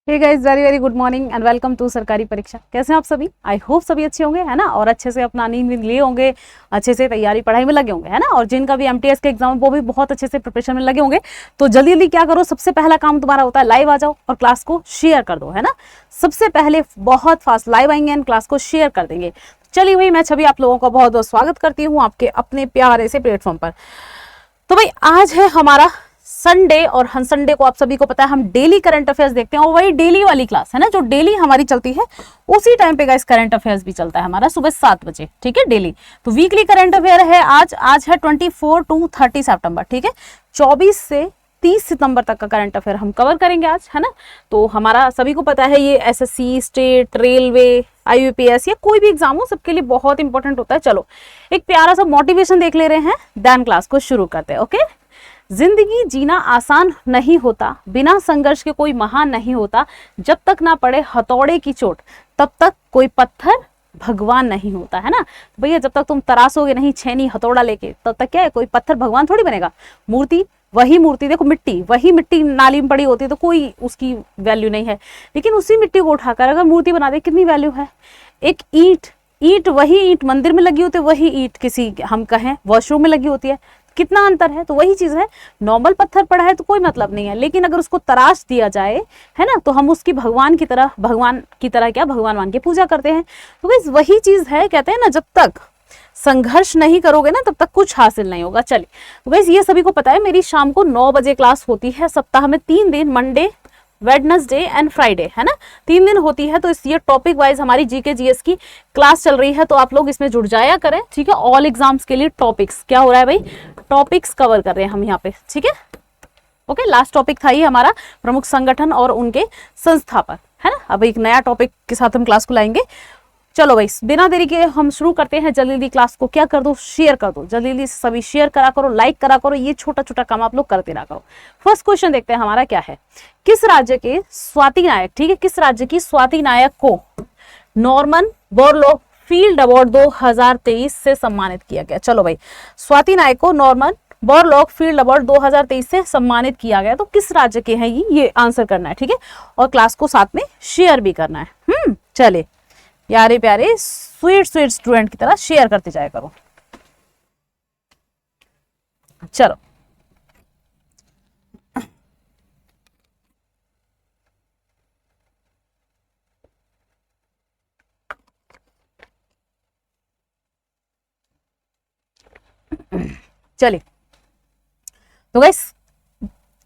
Hey guys, very very good morning and welcome to सरकारी परीक्षा। कैसे हैं आप सभी? आई होप सभी अच्छे होंगे, है ना, और अच्छे से अपना नींद लिए होंगे, अच्छे से तैयारी पढ़ाई में लगे होंगे, है ना। और जिनका भी एमटीएस के एग्जाम वो भी बहुत अच्छे से प्रिपरेशन में लगे होंगे। तो जल्दी जल्दी क्या करो, सबसे पहला काम तुम्हारा होता है लाइव आ जाओ और क्लास को शेयर कर दो, है ना। सबसे पहले बहुत फास्ट लाइव आएंगे एंड क्लास को शेयर कर देंगे। चलिए भाई, मैं छवि आप लोगों का बहुत बहुत स्वागत करती हूँ आपके अपने प्यारे से प्लेटफॉर्म पर। तो भाई आज है हमारा संडे और हम संडे को आप सभी को पता है हम डेली करंट अफेयर्स देखते हैं, और वही डेली वाली क्लास है ना जो डेली हमारी चलती है। उसी टाइम पे गाइस करंट अफेयर्स भी चलता है हमारा सुबह 7 बजे, ठीक है, डेली। तो वीकली करंट अफेयर है आज है 24 to 30 सितंबर, ठीक है। 24 से 30 सितंबर तक का करंट अफेयर हम कवर करेंगे आज, है ना। तो हमारा सभी को पता है ये एसएससी, स्टेट, रेलवे, आईयूपीएस या कोई भी एग्जाम हो सबके लिए बहुत इंपॉर्टेंट होता है। चलो एक प्यारा सा मोटिवेशन देख ले रहे हैं, देन क्लास को शुरू करते हैं। ओके। जिंदगी जीना आसान नहीं होता, बिना संघर्ष के कोई महान नहीं होता, जब तक ना पड़े हथौड़े की चोट तब तक कोई पत्थर भगवान नहीं होता, है ना। भैया जब तक तुम तरासोगे नहीं छेनी हथौड़ा लेके तब तक क्या है, कोई पत्थर भगवान थोड़ी बनेगा। मूर्ति वही मूर्ति, देखो मिट्टी वही मिट्टी नाली में पड़ी होती है तो कोई उसकी वैल्यू नहीं है, लेकिन उसी मिट्टी को उठाकर अगर मूर्ति बना दे कितनी वैल्यू है। एक ईंट वही ईंट मंदिर में लगी होती है, वही ईंट किसी हम कहें वॉशरूम में लगी होती है, कितना अंतर है। तो वही चीज है, नॉर्मल पत्थर पड़ा है तो कोई मतलब नहीं है, लेकिन अगर उसको तराश दिया जाए, है ना, तो हम उसकी भगवान की तरह क्या भगवान मान के पूजा करते हैं। तो गाइस वही चीज है, कहते हैं ना जब तक संघर्ष नहीं करोगे ना तब तक कुछ हासिल नहीं होगा। चलिए तो गाइस ये सभी को पता है मेरी शाम को 9 बजे क्लास होती है, सप्ताह में 3 दिन, मंडे, वेडनेसडे एंड फ्राइडे, है ना, 3 दिन होती है। तो इस ये टॉपिक वाइज हमारी जीके जीएस की क्लास चल रही है, तो आप लोग इसमें जुड़ जाया करें, ठीक है। ऑल एग्जाम्स के लिए टॉपिक्स क्या हो रहा है भाई, टॉपिक्स कवर कर रहे हैं हम यहाँ पे, ठीक है। ओके, लास्ट टॉपिक था ये हमारा प्रमुख संगठन और उनके संस्थापक, है ना। अब एक नया टॉपिक के साथ हम क्लास को लाएंगे। चलो भाई बिना देरी के हम शुरू करते हैं। जल्दी जल्दी क्लास को क्या कर दो, शेयर कर दो, जल्दी जल्दी सभी शेयर करा करो, लाइक करा करो, ये छोटा छोटा काम आप लोग करते रहा करो। फर्स्ट क्वेश्चन देखते हैं हमारा क्या है। किस राज्य के स्वाति नायक, ठीक है, किस राज्य की स्वाति नायक को नॉर्मन बोरलॉग फील्ड अवार्ड 2023 से सम्मानित किया गया। चलो भाई, स्वाति नायक को नॉर्मन बोरलॉग फील्ड अवार्ड 2023 से सम्मानित किया गया, तो किस राज्य के हैं ये आंसर करना है, ठीक है, और क्लास को साथ में शेयर भी करना है। चले प्यारे प्यारे स्वीट स्टूडेंट की तरह शेयर करते जाया करो। चलो चलिए तो गाइस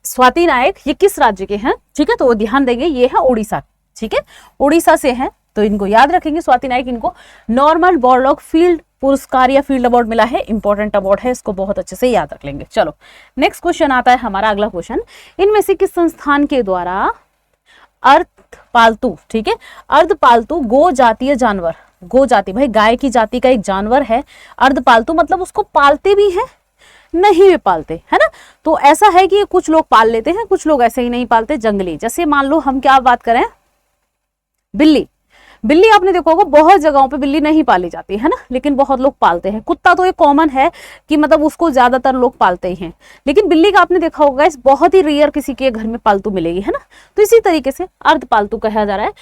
स्वाति नायक ये किस राज्य के हैं, ठीक है, तो वो ध्यान देंगे, ये है उड़ीसा, ठीक है, उड़ीसा से हैं, तो इनको याद रखेंगे। स्वाति नायक, इनको नॉर्मन बोरलॉग फील्ड पुरस्कार या फील्ड अवार्ड मिला है, इंपॉर्टेंट अवार्ड है, इसको बहुत अच्छे से याद रख लेंगे। चलो नेक्स्ट क्वेश्चन आता है हमारा, अगला क्वेश्चन। इनमें से किस संस्थान के द्वारा अर्धपालतू, ठीक है, अर्धपालतू गो जातीय जानवर, गो जाति भाई गाय की जाति का एक जानवर है, अर्धपालतू मतलब उसको पालते भी हैं नहीं भी पालते, है ना। तो ऐसा है कि कुछ लोग पाल लेते हैं, कुछ लोग ऐसे ही नहीं पालते, जंगली। जैसे मान लो हम क्या बात करें, बिल्ली आपने देखा होगा बहुत जगहों पे बिल्ली नहीं पाली जाती है ना, लेकिन बहुत लोग पालते हैं। कुत्ता तो एक कॉमन है कि मतलब उसको ज्यादातर लोग पालते ही हैं, लेकिन बिल्ली का आपने देखा होगा इस बहुत ही रेयर किसी के घर में पालतू मिलेगी, है ना। तो इसी तरीके से अर्धपालतू कहा जा रहा है।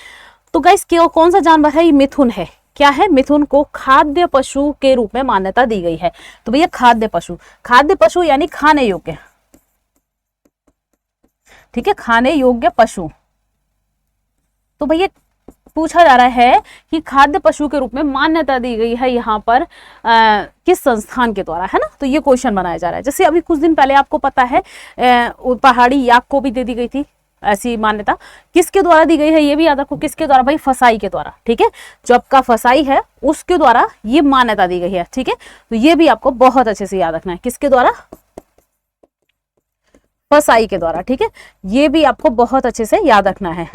तो गाइस कौन सा जानवर है, ये मिथुन है। क्या है, मिथुन को खाद्य पशु के रूप में मान्यता दी गई है। तो भैया खाद्य पशु यानी खाने योग्य, ठीक है, खाने योग्य पशु। तो भैया पूछा जा रहा है कि खाद्य पशु के रूप में मान्यता दी गई है यहाँ पर किस संस्थान के द्वारा, है ना। तो ये क्वेश्चन बनाया जा रहा है। जैसे अभी कुछ दिन पहले आपको पता है पहाड़ी याक को भी दे दी गई थी ऐसी मान्यता, किसके द्वारा दी गई है ये भी याद रखो, किसके द्वारा भाई, फसाई के द्वारा, ठीक है, जो आपका फसाई है उसके द्वारा ये मान्यता दी गई है, ठीक है। तो ये भी आपको बहुत अच्छे से याद रखना है, किसके द्वारा, फसाई के द्वारा, ठीक है, ये भी आपको बहुत अच्छे से याद रखना है।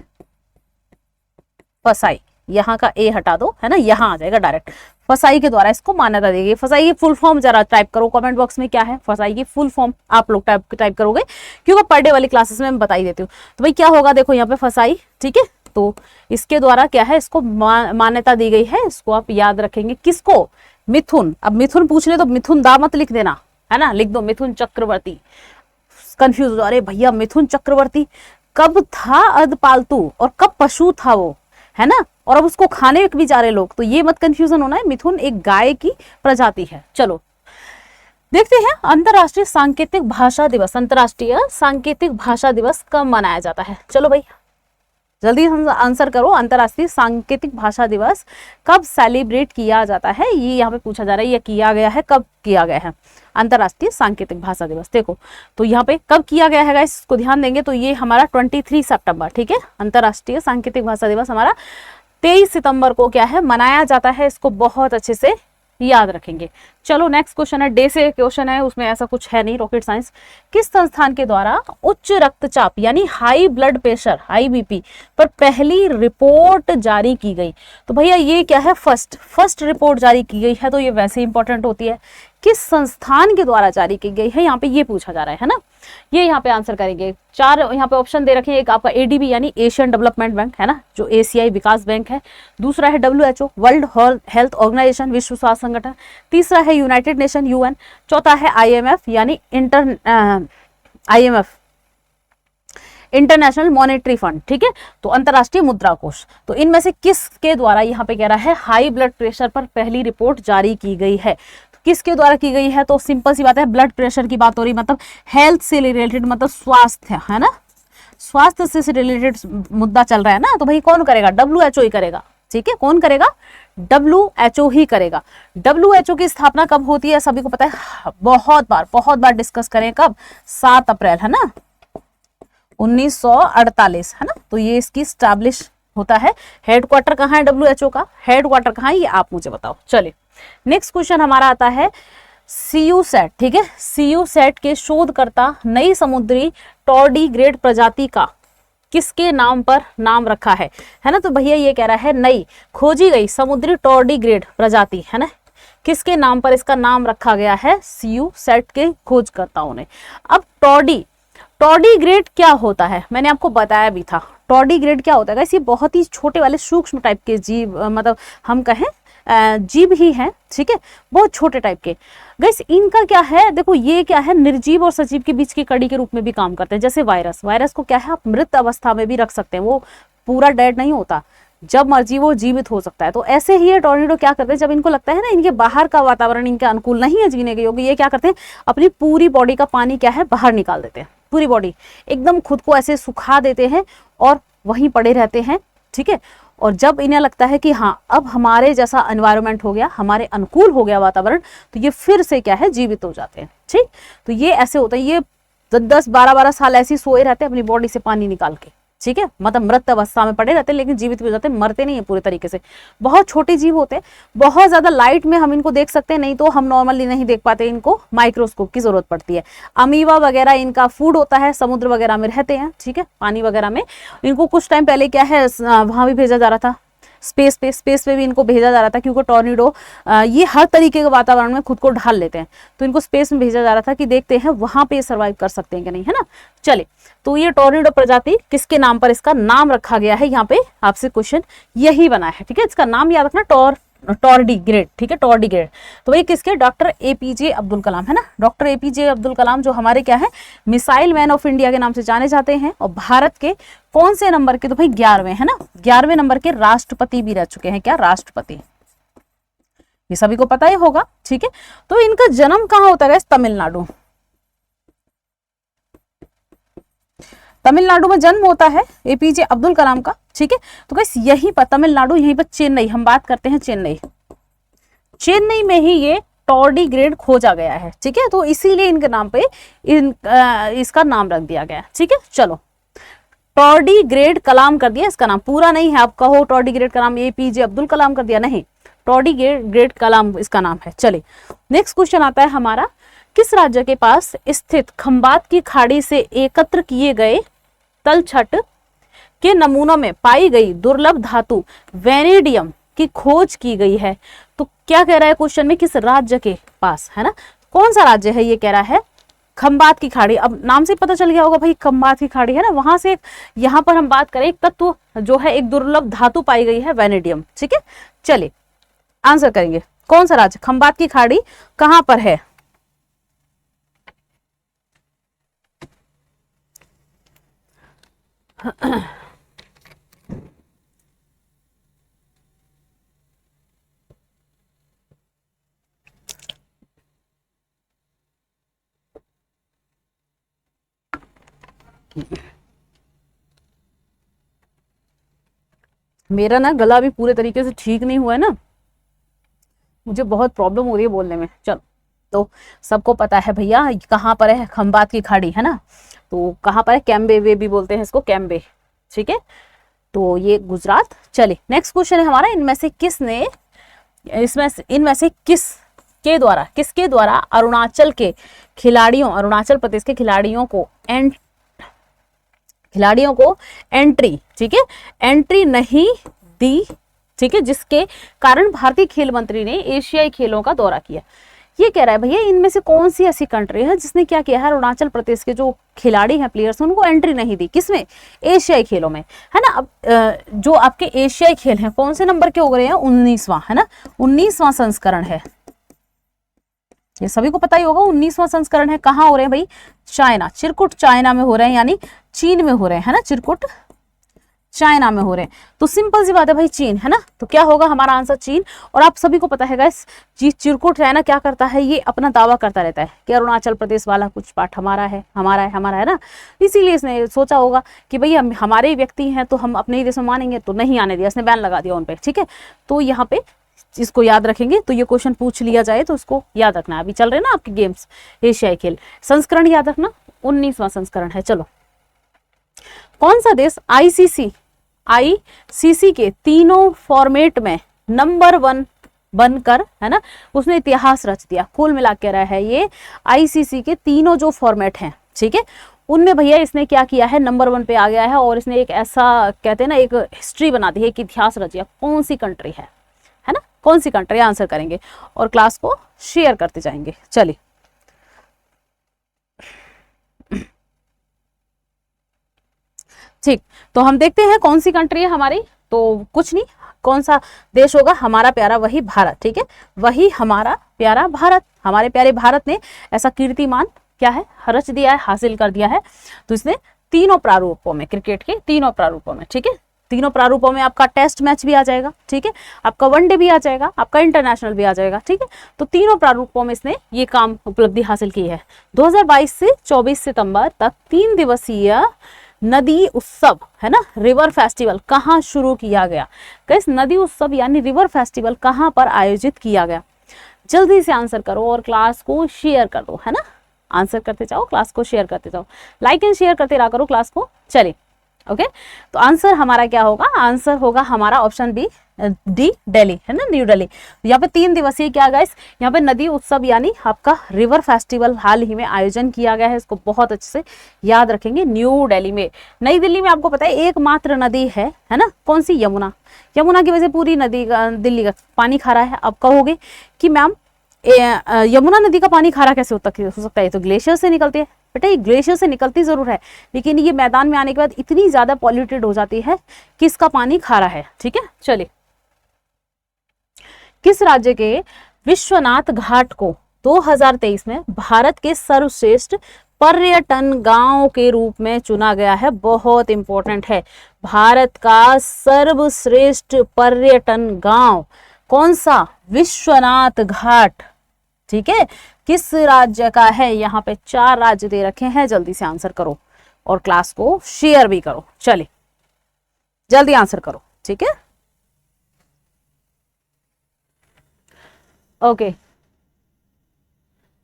फसाई, यहाँ का ए हटा दो, है ना, यहाँ आ जाएगा डायरेक्ट, फसाई के द्वारा इसको मान्यता दी गई। फसाई की फुल फॉर्म जरा टाइप करो कमेंट बॉक्स में, क्या है फसाई की फुल फॉर्म, आप लोग टाइप करोगे क्योंकि पर डे वाली क्लासेस में मैं बता ही देती हूँ। तो भाई क्या होगा, देखो यहाँ पे फसाई, ठीक है, तो इसके द्वारा क्या है, इसको मान्यता दी गई है, इसको आप याद रखेंगे। किसको, मिथुन। अब मिथुन पूछ ले तो मिथुन दा मत लिख देना, है ना, लिख दो मिथुन चक्रवर्ती। कंफ्यूज हो, अरे भैया मिथुन चक्रवर्ती कब था अर्धपालतू और कब पशु था वो, है ना, और अब उसको खाने भी जा रहे लोग, तो ये मत कंफ्यूजन होना है। मिथुन एक गाय की प्रजाति है। चलो देखते हैं अंतरराष्ट्रीय सांकेतिक भाषा दिवस, अंतरराष्ट्रीय सांकेतिक भाषा दिवस कब मनाया जाता है। चलो भाई जल्दी आंसर करो, अंतरराष्ट्रीय सांकेतिक भाषा दिवस कब सेलिब्रेट किया जाता है, ये यहाँ पे पूछा जा रहा है, ये किया गया है, कब किया गया है अंतरराष्ट्रीय सांकेतिक भाषा दिवस। देखो तो यहाँ पे कब किया गया है गाइस, इसको ध्यान देंगे तो ये हमारा 23 सितंबर, ठीक है, अंतरराष्ट्रीय सांकेतिक भाषा दिवस हमारा 23 सितंबर को क्या है मनाया जाता है, इसको बहुत अच्छे से याद रखेंगे। चलो नेक्स्ट क्वेश्चन है, डे से क्वेश्चन है, उसमें ऐसा कुछ है नहीं रॉकेट साइंस। किस संस्थान के द्वारा उच्च रक्तचाप यानी high blood pressure, high BP पर पहली रिपोर्ट जारी की गई। तो भैया ये क्या है, फर्स्ट रिपोर्ट जारी की गई है, तो ये वैसे इंपॉर्टेंट होती है। किस संस्थान के द्वारा जारी की गई है, यहाँ पे ये पूछा जा रहा है ना, ये यहाँ पे आंसर करेंगे। 4 यहाँ पे ऑप्शन दे रखे हैं, एक आपका एडीबी यानी एशियन डेवलपमेंट बैंक, है ना, जो एशियाई विकास बैंक है। दूसरा है WHO वर्ल्ड हेल्थ ऑर्गेनाइजेशन, विश्व स्वास्थ्य संगठन। तीसरा है यूनाइटेड नेशन UN। चौथा है IMF यानी IMF इंटरनेशनल मॉनेटरी फंड, ठीक है, तो अंतरराष्ट्रीय मुद्रा कोष। तो इनमें से किसके द्वारा यहाँ पे कह रहा है हाई ब्लड प्रेशर पर पहली रिपोर्ट जारी की गई है, तो किसके द्वारा की गई है, तो सिंपल सी बात है, ब्लड प्रेशर की बात हो रही, मतलब हेल्थ से रिलेटेड, मतलब स्वास्थ्य, है ना, स्वास्थ्य से रिलेटेड मुद्दा चल रहा है ना, तो भाई कौन करेगा, WHO ही करेगा, ठीक है, कौन करेगा, WHO ही करेगा। WHO की स्थापना कब होती है, सभी को पता है, बहुत बार डिस्कस करें, कब, 7 अप्रैल, है ना, 1948, है ना, तो ये इसकी स्टैब्लिश होता है। हेडक्वार्टर कहाँ है WHO का, हेडक्वार्टर कहाँ है, ये आप मुझे बताओ। चलिए नेक्स्ट क्वेश्चन हमारा आता है CUSAT, ठीक है, CUSAT के शोधकर्ता नई समुद्री टॉर्डीग्रेड प्रजाति का किसके नाम पर नाम रखा है ना, तो भैया ये कह रहा है नई खोजी गई समुद्री टॉर्डीग्रेड प्रजाति, है ना, किसके नाम पर इसका नाम रखा गया है, CUSAT के खोजकर्ताओं ने। अब टॉर्डीग्रेड क्या होता है, मैंने आपको बताया भी था, टॉर्डीग्रेड क्या होता है, ये बहुत ही छोटे वाले सूक्ष्म टाइप के जीव, मतलब हम कहें जीव ही हैं, ठीक है, बहुत छोटे टाइप के। गाइस इनका क्या है, देखो ये क्या है, निर्जीव और सजीव के बीच की कड़ी के रूप में भी काम करते हैं। जैसे वायरस को क्या है, आप मृत अवस्था में भी रख सकते हैं, वो पूरा डेड नहीं होता, जब मर्जी वो जीवित हो सकता है। तो ऐसे ही ये टॉर्नेडो क्या करते हैं, जब इनको लगता है ना इनके बाहर का वातावरण इनके अनुकूल नहीं है जीने के योग्य, ये क्या करते हैं, अपनी पूरी बॉडी का पानी क्या है बाहर निकाल देते हैं, पूरी बॉडी एकदम खुद को ऐसे सुखा देते हैं और वहीं पड़े रहते हैं, ठीक है। और जब इन्हें लगता है कि हाँ अब हमारे जैसा एनवायरनमेंट हो गया, हमारे अनुकूल हो गया वातावरण, तो ये फिर से क्या है जीवित हो जाते हैं, ठीक। तो ये ऐसे होता है, ये 10-12 साल ऐसे ही सोए रहते हैं अपनी बॉडी से पानी निकाल के, ठीक है, मतलब मृत अवस्था में पड़े रहते हैं, लेकिन जीवित भी हो जाते हैं, मरते नहीं है पूरे तरीके से। बहुत छोटे जीव होते हैं, बहुत ज्यादा लाइट में हम इनको देख सकते हैं, नहीं तो हम नॉर्मली नहीं देख पाते, इनको माइक्रोस्कोप की जरूरत पड़ती है। अमीबा वगैरह इनका फूड होता है, समुद्र वगैरह में रहते हैं, ठीक है, पानी वगैरह में। इनको कुछ टाइम पहले क्या है वहां भी भेजा जा रहा था, स्पेस पे भी इनको भेजा जा रहा था, क्योंकि टॉर्नेडो ये हर तरीके के वातावरण में खुद को ढाल लेते हैं, तो इनको स्पेस में भेजा जा रहा था कि देखते हैं वहां पे सर्वाइव कर सकते हैं कि नहीं, है ना। चले, तो ये टॉर्नेडो प्रजाति किसके नाम पर इसका नाम रखा गया है, यहाँ पे आपसे क्वेश्चन यही बना है, ठीक है। इसका नाम याद रखना, टॉर्डीग्रेड, ठीक है, टॉर्डीग्रेड। तो वही किसके, डॉक्टर APJ अब्दुल कलाम, है ना, डॉक्टर APJ अब्दुल कलाम जो हमारे क्या है मिसाइल मैन ऑफ इंडिया के नाम से जाने जाते हैं, और भारत के कौन से नंबर के, तो भाई 11वें, है ना, 11वें नंबर के राष्ट्रपति भी रह चुके हैं, क्या राष्ट्रपति, ये सभी को पता ही होगा, ठीक है। तो इनका जन्म कहाँ होता है, तमिलनाडु, तमिलनाडु में जन्म होता है APJ अब्दुल कलाम का, ठीक है। तो गाइस यहीं पर तमिलनाडु, यहीं पर चेन्नई, हम बात करते हैं चेन्नई में ही ये टॉर्डीग्रेड खोजा गया है, ठीक है। तो इसीलिए इनके नाम पे इसका नाम रख दिया गया, ठीक है। चलो टॉर्डीग्रेड कलाम कर दिया, इसका नाम पूरा नहीं है, आप कहो टॉर्डीग्रेड कलाम APJ अब्दुल कलाम कर दिया, नहीं, टॉर्डीग्रेड कलाम इसका नाम है। चलिए नेक्स्ट क्वेश्चन आता है हमारा, किस राज्य के पास स्थित खंबात की खाड़ी से एकत्र किए गए तलछट के नमूनों में पाई गई दुर्लभ धातु वेनेडियम की खोज की गई है। तो क्या कह रहा है क्वेश्चन में, किस राज्य के पास, है ना, कौन सा राज्य है, ये कह रहा है खंबात की खाड़ी। अब नाम से पता चल गया होगा भाई खंबात की खाड़ी, है ना, वहां से यहाँ पर हम बात करें एक तत्व जो है, एक दुर्लभ धातु पाई गई है वेनेडियम, ठीक है। चलिए आंसर करेंगे, कौन सा राज्य, खंबात की खाड़ी कहां पर है, मेरा ना गला भी पूरे तरीके से ठीक नहीं हुआ है ना, मुझे बहुत प्रॉब्लम हो रही है बोलने में। चलो, तो सबको पता है भैया कहाँ पर है खंबात की खाड़ी, है ना, तो कहाँ पर है, कैम्बे वे भी बोलते हैं इसको, कैम्बे, ठीक है, तो ये गुजरात। चलिए नेक्स्ट क्वेश्चन है हमारा, इनमें से किसके द्वारा अरुणाचल प्रदेश के खिलाड़ियों को एंट्री, ठीक है, एंट्री नहीं दी, ठीक है, जिसके कारण भारतीय खेल मंत्री ने एशियाई खेलों का दौरा किया। ये कह रहा है भैया इनमें से कौन सी ऐसी कंट्री है जिसने क्या किया है, अरुणाचल प्रदेश के जो खिलाड़ी हैं, प्लेयर्स, उनको एंट्री नहीं दी, किसमें, एशियाई खेलों में, है ना। अब जो आपके एशियाई खेल हैं कौन से नंबर के हो रहे हैं, 19वां, है ना, 19वां संस्करण है, ये सभी को पता ही होगा, 19वां संस्करण है। कहाँ हो रहे हैं भाई, चाइना, चिरकुट चाइना में हो रहे हैं, यानी चीन में हो रहे हैं, है ना, चिरकुट चाइना में हो रहे हैं। तो सिंपल सी बात है भाई, चीन, है ना, तो क्या होगा हमारा आंसर, चीन। और आप सभी को पता है गाइस, चिरकुट चाइना क्या करता है, ये अपना दावा करता रहता है कि अरुणाचल प्रदेश वाला कुछ पार्ट हमारा है, है ना, इसीलिए इसने सोचा होगा कि भाई हम हमारे व्यक्ति हैं तो हम अपने ही देश में मानेंगे, तो नहीं आने दिया, इसने बैन लगा दिया उन पे, ठीक है। तो यहाँ पे इसको याद रखेंगे, तो ये क्वेश्चन पूछ लिया जाए तो इसको याद रखना। अभी चल रहे ना आपके गेम्स, एशियाई खेल, संस्करण याद रखना, 19वां संस्करण है। चलो, कौन सा देश आईसीसी के तीनों फॉर्मेट में नंबर 1 बनकर, है ना, उसने इतिहास रच दिया। कुल मिला के रहा है ये आईसीसी के तीनों जो फॉर्मेट हैं, ठीक है, उनमें भैया इसने क्या किया है, नंबर 1 पे आ गया है, और इसने एक ऐसा कहते हैं ना, एक हिस्ट्री बना दी है, एक इतिहास रच दिया। कौन सी कंट्री है ना, कौन सी कंट्री, आंसर करेंगे और क्लास को शेयर करते जाएंगे। चलिए, ठीक, तो हम देखते हैं कौन सी कंट्री है हमारी, तो कुछ नहीं, कौन सा देश होगा, हमारा प्यारा वही भारत, ठीक है, वही हमारा प्यारा भारत। हमारे प्यारे भारत ने ऐसा कीर्तिमान क्या है, रच दिया है, हासिल कर दिया है। तो इसने तीनों प्रारूपों में, क्रिकेट के तीनों प्रारूपों में, ठीक है, तीनों प्रारूपों में आपका टेस्ट मैच भी आ जाएगा, ठीक है, आपका वनडे भी आ जाएगा, आपका इंटरनेशनल भी आ जाएगा, ठीक है। तो तीनों प्रारूपों में इसने ये काम उपलब्धि हासिल की है। 2022 से 24 सितंबर तक 3 दिवसीय नदी उत्सव, है ना, रिवर फेस्टिवल कहाँ शुरू किया गया, गाइस, नदी उत्सव यानी रिवर फेस्टिवल कहाँ पर आयोजित किया गया। जल्दी से आंसर करो और क्लास को शेयर कर दो, है ना, आंसर करते जाओ, क्लास को शेयर करते जाओ, लाइक एंड शेयर करते रहा करो क्लास को। चलिए, ओके, तो आंसर हमारा क्या होगा, आंसर होगा हमारा ऑप्शन बी, डी, दिल्ली, है ना, न्यू दिल्ली। यहाँ पे 3 दिवसीय क्या गाइस, यहाँ पे नदी उत्सव यानी आपका रिवर फेस्टिवल हाल ही में आयोजन किया गया है, इसको बहुत अच्छे से याद रखेंगे। न्यू दिल्ली में, नई दिल्ली में आपको पता है एकमात्र नदी है ना, कौन सी, यमुना, यमुना की वजह से पूरी नदी दिल्ली का पानी खारा है। अब कहोगे कि मैम यमुना नदी का पानी खारा कैसे हो सकता है, तो ग्लेशियर से निकलती है। बेटा ये ग्लेशियर से निकलती जरूर है, लेकिन ये मैदान में आने के बाद इतनी ज्यादा पॉल्यूटेड हो जाती है कि इसका पानी खारा है, ठीक है। चलिए, किस राज्य के विश्वनाथ घाट को 2023 में भारत के सर्वश्रेष्ठ पर्यटन गांव के रूप में चुना गया है, बहुत इंपॉर्टेंट है, भारत का सर्वश्रेष्ठ पर्यटन गांव कौन सा, विश्वनाथ घाट, ठीक है, किस राज्य का है। यहाँ पे 4 राज्य दे रखे हैं, जल्दी से आंसर करो और क्लास को शेयर भी करो। चलिए, जल्दी आंसर करो, ठीक है, ओके।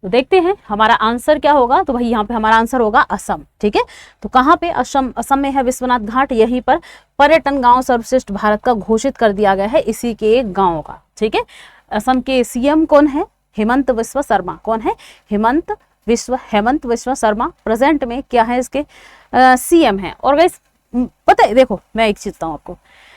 तो देखते हैं हमारा आंसर क्या होगा, तो भाई यहाँ पे हमारा आंसर होगा असम, ठीक है। तो कहाँ पे, असम में है विश्वनाथ घाट, यहीं पर पर्यटन गांव सर्वश्रेष्ठ भारत का घोषित कर दिया गया है, इसी के एक गांव का, ठीक है। असम के सीएम कौन है, हेमंत विश्व शर्मा, कौन है, हेमंत विश्व शर्मा, प्रेजेंट में क्या है इसके सीएम है। और गाइस पता है, देखो मैं एक चीज बताऊं आपको,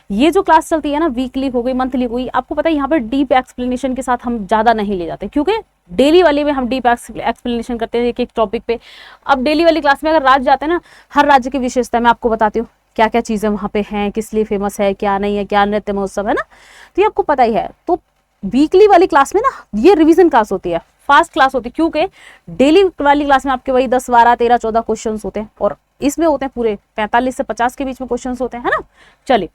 ये जो क्लास चलती है ना, वीकली हो गई, मंथली हो गई, आपको पता है यहाँ पर डीप एक्सप्लेनेशन के साथ हम ज्यादा नहीं ले जाते, क्योंकि डेली वाली में हम डीप एक्सप्लेनेशन करते हैं एक एक टॉपिक पे। अब डेली वाली क्लास में अगर राज्य जाते हैं ना, हर राज्य की विशेषता मैं आपको बताती हूँ, क्या क्या चीजें वहाँ पे हैं, किस लिए फेमस है, क्या नहीं है, क्या नृत्य महोत्सव है ना, तो ये आपको पता ही है। तो वीकली वाली क्लास में ना ये रिवीजन क्लास होती है, फास्ट क्लास होती है, क्योंकि डेली वाली क्लास में आपके वही 10, 12, 13, 14 क्वेश्चंस होते हैं, और इसमें होते हैं पूरे 45 से 50 के बीच में क्वेश्चंस होते हैं, है ना। चलिए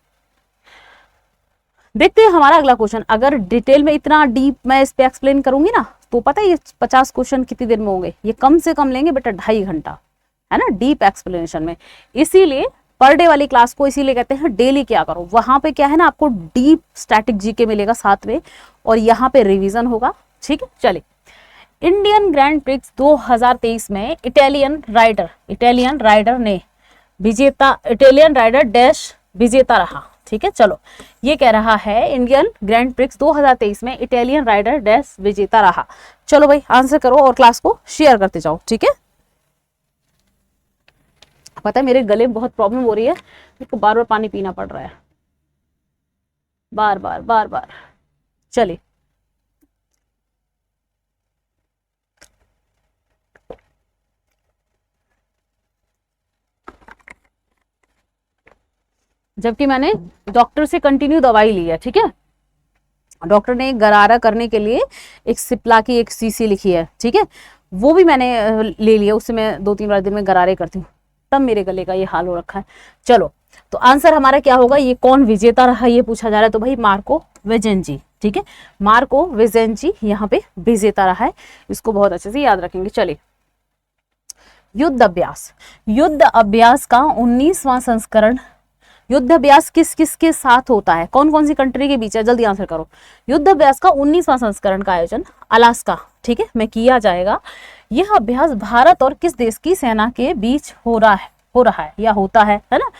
देखते हैं हमारा अगला क्वेश्चन। अगर डिटेल में इतना डीप मैं इस पे एक्सप्लेन करूंगी ना तो पता है ये 50 क्वेश्चन कितनी देर में होंगे, ये कम से कम लेंगे बेटा 2.5 घंटा, है ना, डीप एक्सप्लेनेशन में। इसीलिए पर डे वाली क्लास को इसीलिए कहते हैं डेली क्या करो। वहां पे क्या है ना, आपको डीप स्टैटिक जीके मिलेगा साथ में, और यहाँ पे रिवीजन होगा, ठीक है। चलिए, इंडियन ग्रैंड प्रिक्स 2023 में इटालियन राइडर ने विजेता, इटालियन राइडर डैश विजेता रहा, ठीक है। चलो, ये कह रहा है इंडियन ग्रैंड प्रिक्स 2023 में इटालियन राइडर डैश विजेता रहा। चलो भाई आंसर करो और क्लास को शेयर करते जाओ, ठीक है। पता है मेरे गले में बहुत प्रॉब्लम हो रही है, मेरे को बार बार पानी पीना पड़ रहा है, बार बार। चलिए, जबकि मैंने डॉक्टर से कंटिन्यू दवाई ली है, ठीक है। डॉक्टर ने गरारा करने के लिए एक सिप्ला की एक सीसी लिखी है, ठीक है, वो भी मैंने ले लिया, उससे मैं 2-3 बार दिन में गरारे करती हूँ, तब मेरे गले का ये हाल हो रखा है। चलो, तो आंसर हमारा क्या होगा, ये कौन विजेता रहा ये पूछा जा रहा है, तो भाई मार्को वेजेंजी, ठीक है, मार्को वेजेंजी यहाँ पे विजेता रहा है, इसको बहुत अच्छे से याद रखेंगे। चलिए, युद्ध अभ्यास का 19वां संस्करण, युद्ध अभ्यास किस किस के साथ होता है, कौन कौन सी कंट्री के बीच है, जल्दी आंसर करो। युद्ध अभ्यास का 19वां संस्करण का आयोजन अलास्का, ठीक है, में किया जाएगा। यह अभ्यास भारत और किस देश की सेना के बीच हो रहा है या होता है ना।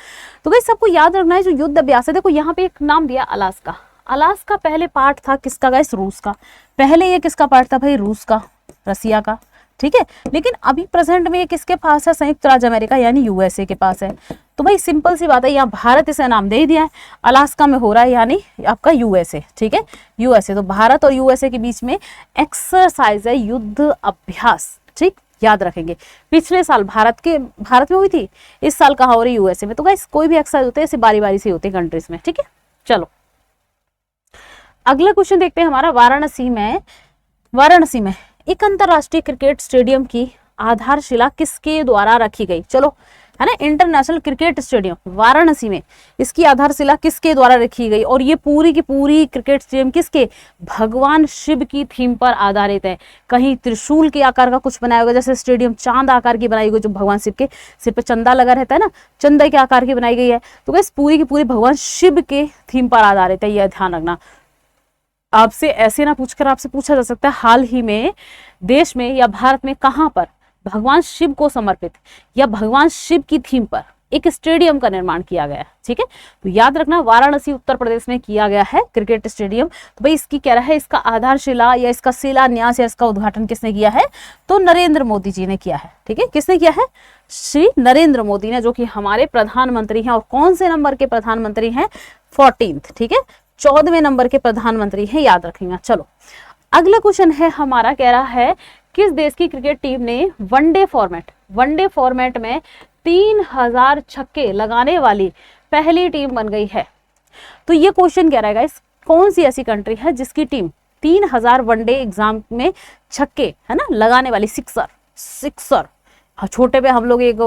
तो भाई सबको याद रखना है जो युद्ध अभ्यास है, देखो यहाँ पे एक नाम दिया अलास्का। अलास्का पहले पार्ट था किसका गाइस, रूस का। पहले ये किसका पार्ट था भाई, रूस का, रसिया का, ठीक है। लेकिन अभी प्रेजेंट में ये किसके पास है, संयुक्त राज्य अमेरिका यानी यूएसए के पास है। तो भाई सिंपल सी बात है, यहाँ भारत इसे नाम दे ही दिया है, अलास्का में हो रहा है यानी आपका यूएसए, ठीक है, यूएसए। तो भारत और यूएसए के बीच में एक्सरसाइज है युद्ध अभ्यास, ठीक, याद रखेंगे। पिछले साल भारत में हुई थी, इस साल कहाँ हो रही, यूएसए में। तो गाइस कोई भी एक्सरसाइज होते हैं ऐसे बारी बारी से होते हैं कंट्रीज में, ठीक है। चलो अगला क्वेश्चन देखते हैं हमारा। वाराणसी में एक अंतरराष्ट्रीय क्रिकेट स्टेडियम की आधारशिला किसके द्वारा रखी गई, चलो, है ना, इंटरनेशनल क्रिकेट स्टेडियम वाराणसी में, इसकी आधारशिला किसके द्वारा रखी गई। और ये पूरी की पूरी क्रिकेट स्टेडियम किसके, भगवान शिव की थीम पर आधारित है। कहीं त्रिशूल के आकार का कुछ बनाया होगा, जैसे स्टेडियम चांद आकार की बनाई गई, जो भगवान शिव के सिर पे चंदा लगा रहता है ना, चंदे के आकार की बनाई गई है। तो बस पूरी की पूरी भगवान शिव के थीम पर आधारित है, यह ध्यान रखना। आपसे ऐसे ना पूछकर आपसे पूछा जा सकता है हाल ही में देश में या भारत में कहां पर भगवान शिव को समर्पित या भगवान शिव की थीम पर एक स्टेडियम का निर्माण किया गया है, ठीक है। तो याद रखना वाराणसी उत्तर प्रदेश में किया गया है क्रिकेट स्टेडियम। तो भाई इसकी कह रहा है इसका आधारशिला या इसका शिलान्यास या इसका उद्घाटन किसने किया है, तो नरेंद्र मोदी जी ने किया है, ठीक है। किसने किया है, श्री नरेंद्र मोदी ने, जो कि हमारे प्रधानमंत्री हैं। और कौन से नंबर के प्रधानमंत्री हैं, 14th, ठीक है, 14वें नंबर के प्रधानमंत्री हैं, याद रखेंगे। चलो अगला क्वेश्चन है हमारा, कह रहा है किस देश की क्रिकेट टीम ने वनडे फॉर्मेट में 3000 छक्के लगाने वाली पहली टीम बन गई है। तो ये क्वेश्चन कह रहा है गाइस, कौन सी ऐसी कंट्री है जिसकी टीम 3000 वनडे एग्जाम में छक्के, है ना, लगाने वाली, सिक्सर। छोटे पे हम लोग एक,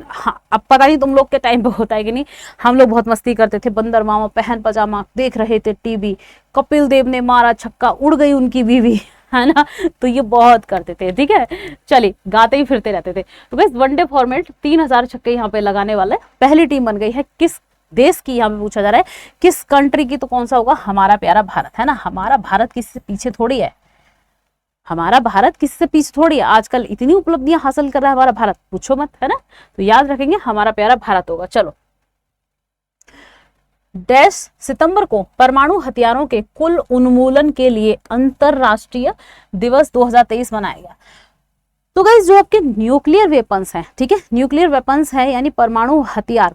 हाँ, अब पता नहीं तुम लोग के टाइम पे होता है कि नहीं, हम लोग बहुत मस्ती करते थे, बंदर मामा पहन पजामा देख रहे थे टीवी, कपिल देव ने मारा छक्का, उड़ गई उनकी बीवी, है ना। तो ये बहुत करते थे, ठीक है। चलिए गाते ही फिरते रहते थे। तो बस वनडे फॉर्मेट 3000 छक्के यहाँ पे लगाने वाला पहली टीम बन गई है। किस देश की यहाँ पे पूछा जा रहा है, किस कंट्री की, तो कौन सा होगा, हमारा प्यारा भारत, है ना। हमारा भारत किसी से पीछे थोड़ी है, हमारा भारत किसी से पीछे थोड़ी है। आजकल इतनी उपलब्धियां हासिल कर रहा है हमारा भारत, पूछो मत, है ना। तो याद रखेंगे हमारा प्यारा भारत होगा। चलो, डैश सितंबर को परमाणु हथियारों के कुल उन्मूलन के लिए अंतरराष्ट्रीय दिवस 2023 मनाया गया। तो गाइस जो आपके न्यूक्लियर वेपन्स हैं, ठीक है, न्यूक्लियर वेपन्स है यानी परमाणु हथियार,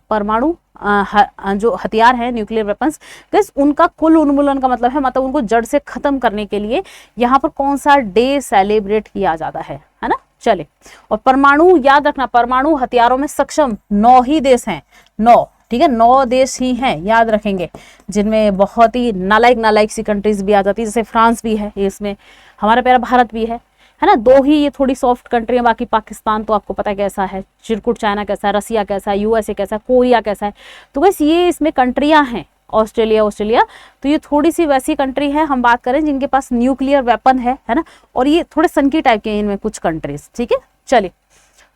जो हथियार है न्यूक्लियर वेपन्स, गाइस उनका कुल उन्मूलन का मतलब है, मतलब उनको जड़ से खत्म करने के लिए यहाँ पर कौन सा डे सेलिब्रेट किया जाता है ना। चले, और परमाणु याद रखना, परमाणु हथियारों में सक्षम 9 ही देश हैं, 9, ठीक है, 9 देश ही हैं, याद रखेंगे, जिनमें बहुत ही नालायक सी कंट्रीज भी आ जाती है, जैसे फ्रांस भी है इसमें, हमारा प्यारा भारत भी है, है ना, दो ही ये थोड़ी सॉफ्ट कंट्री है, बाकी पाकिस्तान तो आपको पता है कैसा है, चिरकुट चाइना कैसा है, रसिया कैसा है, यूएसए कैसा है, कोरिया कैसा है। तो बस ये इसमें कंट्रियां हैं, ऑस्ट्रेलिया, तो ये थोड़ी सी वैसी कंट्री है हम बात करें जिनके पास न्यूक्लियर वेपन है ना, और ये थोड़े सनकी टाइप के हैं इनमें कुछ कंट्रीज। ठीक है, चलिए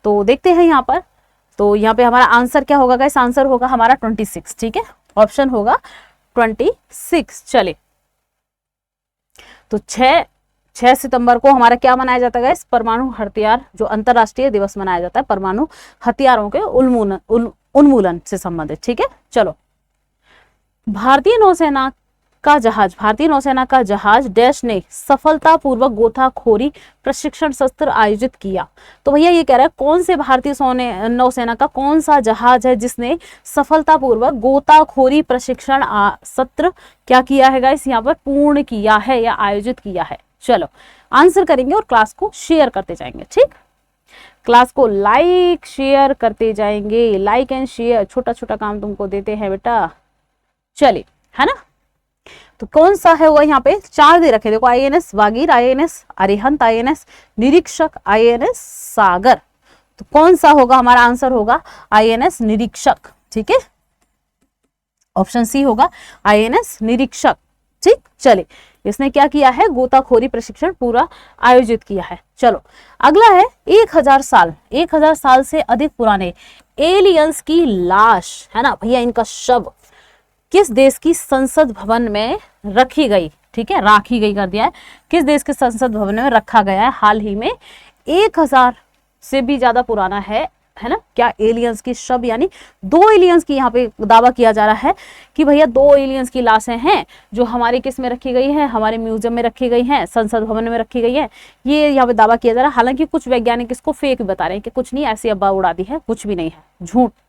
तो देखते हैं यहाँ पर। तो यहाँ पे हमारा आंसर क्या होगा गाइस, आंसर होगा हमारा 26। ठीक है, ऑप्शन होगा 26। चलिए तो 6 सितंबर को हमारा क्या मनाया जाता है गाइस, परमाणु हथियार जो अंतरराष्ट्रीय दिवस मनाया जाता है, परमाणु हथियारों के उन्मूलन से संबंधित। ठीक है, चलो भारतीय नौसेना का जहाज डैश ने सफलतापूर्वक गोताखोरी प्रशिक्षण सत्र आयोजित किया। तो भैया ये कह रहा है कौन से भारतीय नौसेना का कौन सा जहाज है जिसने सफलतापूर्वक गोताखोरी प्रशिक्षण सत्र क्या किया है गाइस, यहाँ पर पूर्ण किया है या आयोजित किया है। चलो आंसर करेंगे और क्लास को शेयर करते जाएंगे। ठीक, क्लास को लाइक शेयर करते जाएंगे, लाइक एंड शेयर, छोटा छोटा काम तुमको देते हैं बेटा। चलिए, है ना, तो कौन सा है वो, यहाँ पे 4 दे रखे, देखो INS Vagir, INS Arihant, INS निरीक्षक, आईएनएस सागर। तो कौन सा होगा, हमारा आंसर होगा आईएनएस निरीक्षक। ठीक है, ऑप्शन सी होगा आईएनएस निरीक्षक। ठीक, चलिए इसने क्या किया है, गोताखोरी प्रशिक्षण पूरा आयोजित किया है। चलो अगला है 1000 साल से अधिक पुराने एलियंस की लाश, है ना भैया, इनका शव किस देश की संसद भवन में रखी गई। ठीक है, राखी गई कर दिया है, किस देश के संसद भवन में रखा गया है हाल ही में, 1000 से भी ज्यादा पुराना है ना, क्या एलियंस की शव, यानी 2 एलियंस की यहाँ पे दावा किया जा रहा है कि भैया 2 एलियंस की लाशें हैं जो हमारी किस में रखी गई है, हमारे म्यूजियम में रखी गई हैं, संसद भवन में रखी गई है, ये यहाँ पे दावा किया जा रहा है। हालांकि कुछ वैज्ञानिक इसको फेक बता रहे हैं कि कुछ नहीं, ऐसी अफवाह उड़ा दी है, कुछ भी नहीं है,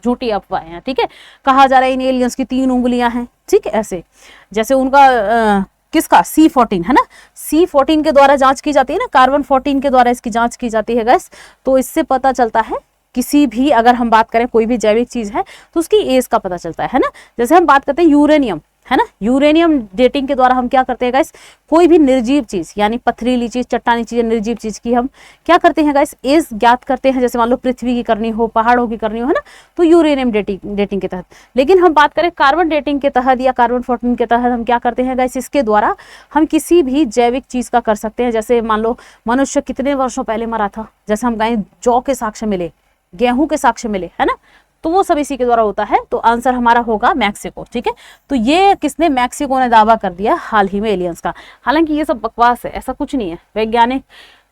झूठी अफवाह है। ठीक है, कहा जा रहा है इन एलियंस की 3 उंगलियां हैं। ठीक है, ऐसे जैसे उनका किसका C14 है ना, C14 के द्वारा जांच की जाती है ना, कार्बन 14 के द्वारा इसकी जांच की जाती है गैस। तो इससे पता चलता है किसी भी, अगर हम बात करें कोई भी जैविक चीज है तो उसकी एज का पता चलता है ना। जैसे हम बात करते हैं यूरेनियम, है ना, यूरेनियम डेटिंग के द्वारा हम क्या करते हैं गाइस, कोई भी निर्जीव चीज यानी पथरीली चीज, चट्टानी चीज, निर्जीव चीज की हम क्या करते हैं गाइस, एज ज्ञात करते हैं। जैसे मान लो पृथ्वी की करनी हो, पहाड़ों की करनी हो, है ना, तो यूरेनियम डेटिंग के तहत। लेकिन हम बात करें कार्बन डेटिंग के तहत या कार्बन 14 के तहत, हम क्या करते हैं गाइस, इसके द्वारा हम किसी भी जैविक चीज का कर सकते हैं। जैसे मान लो मनुष्य कितने वर्षों पहले मरा था, जैसे हम कहें जौ के साक्ष्य मिले, गेहूं के साक्ष्य मिले, है ना, तो वो सब इसी के द्वारा होता है। तो आंसर हमारा होगा मैक्सिको। ठीक है, तो ये किसने, मैक्सिको ने दावा कर दिया हाल ही में एलियंस का। हालांकि ये सब बकवास है, ऐसा कुछ नहीं है। वैज्ञानिक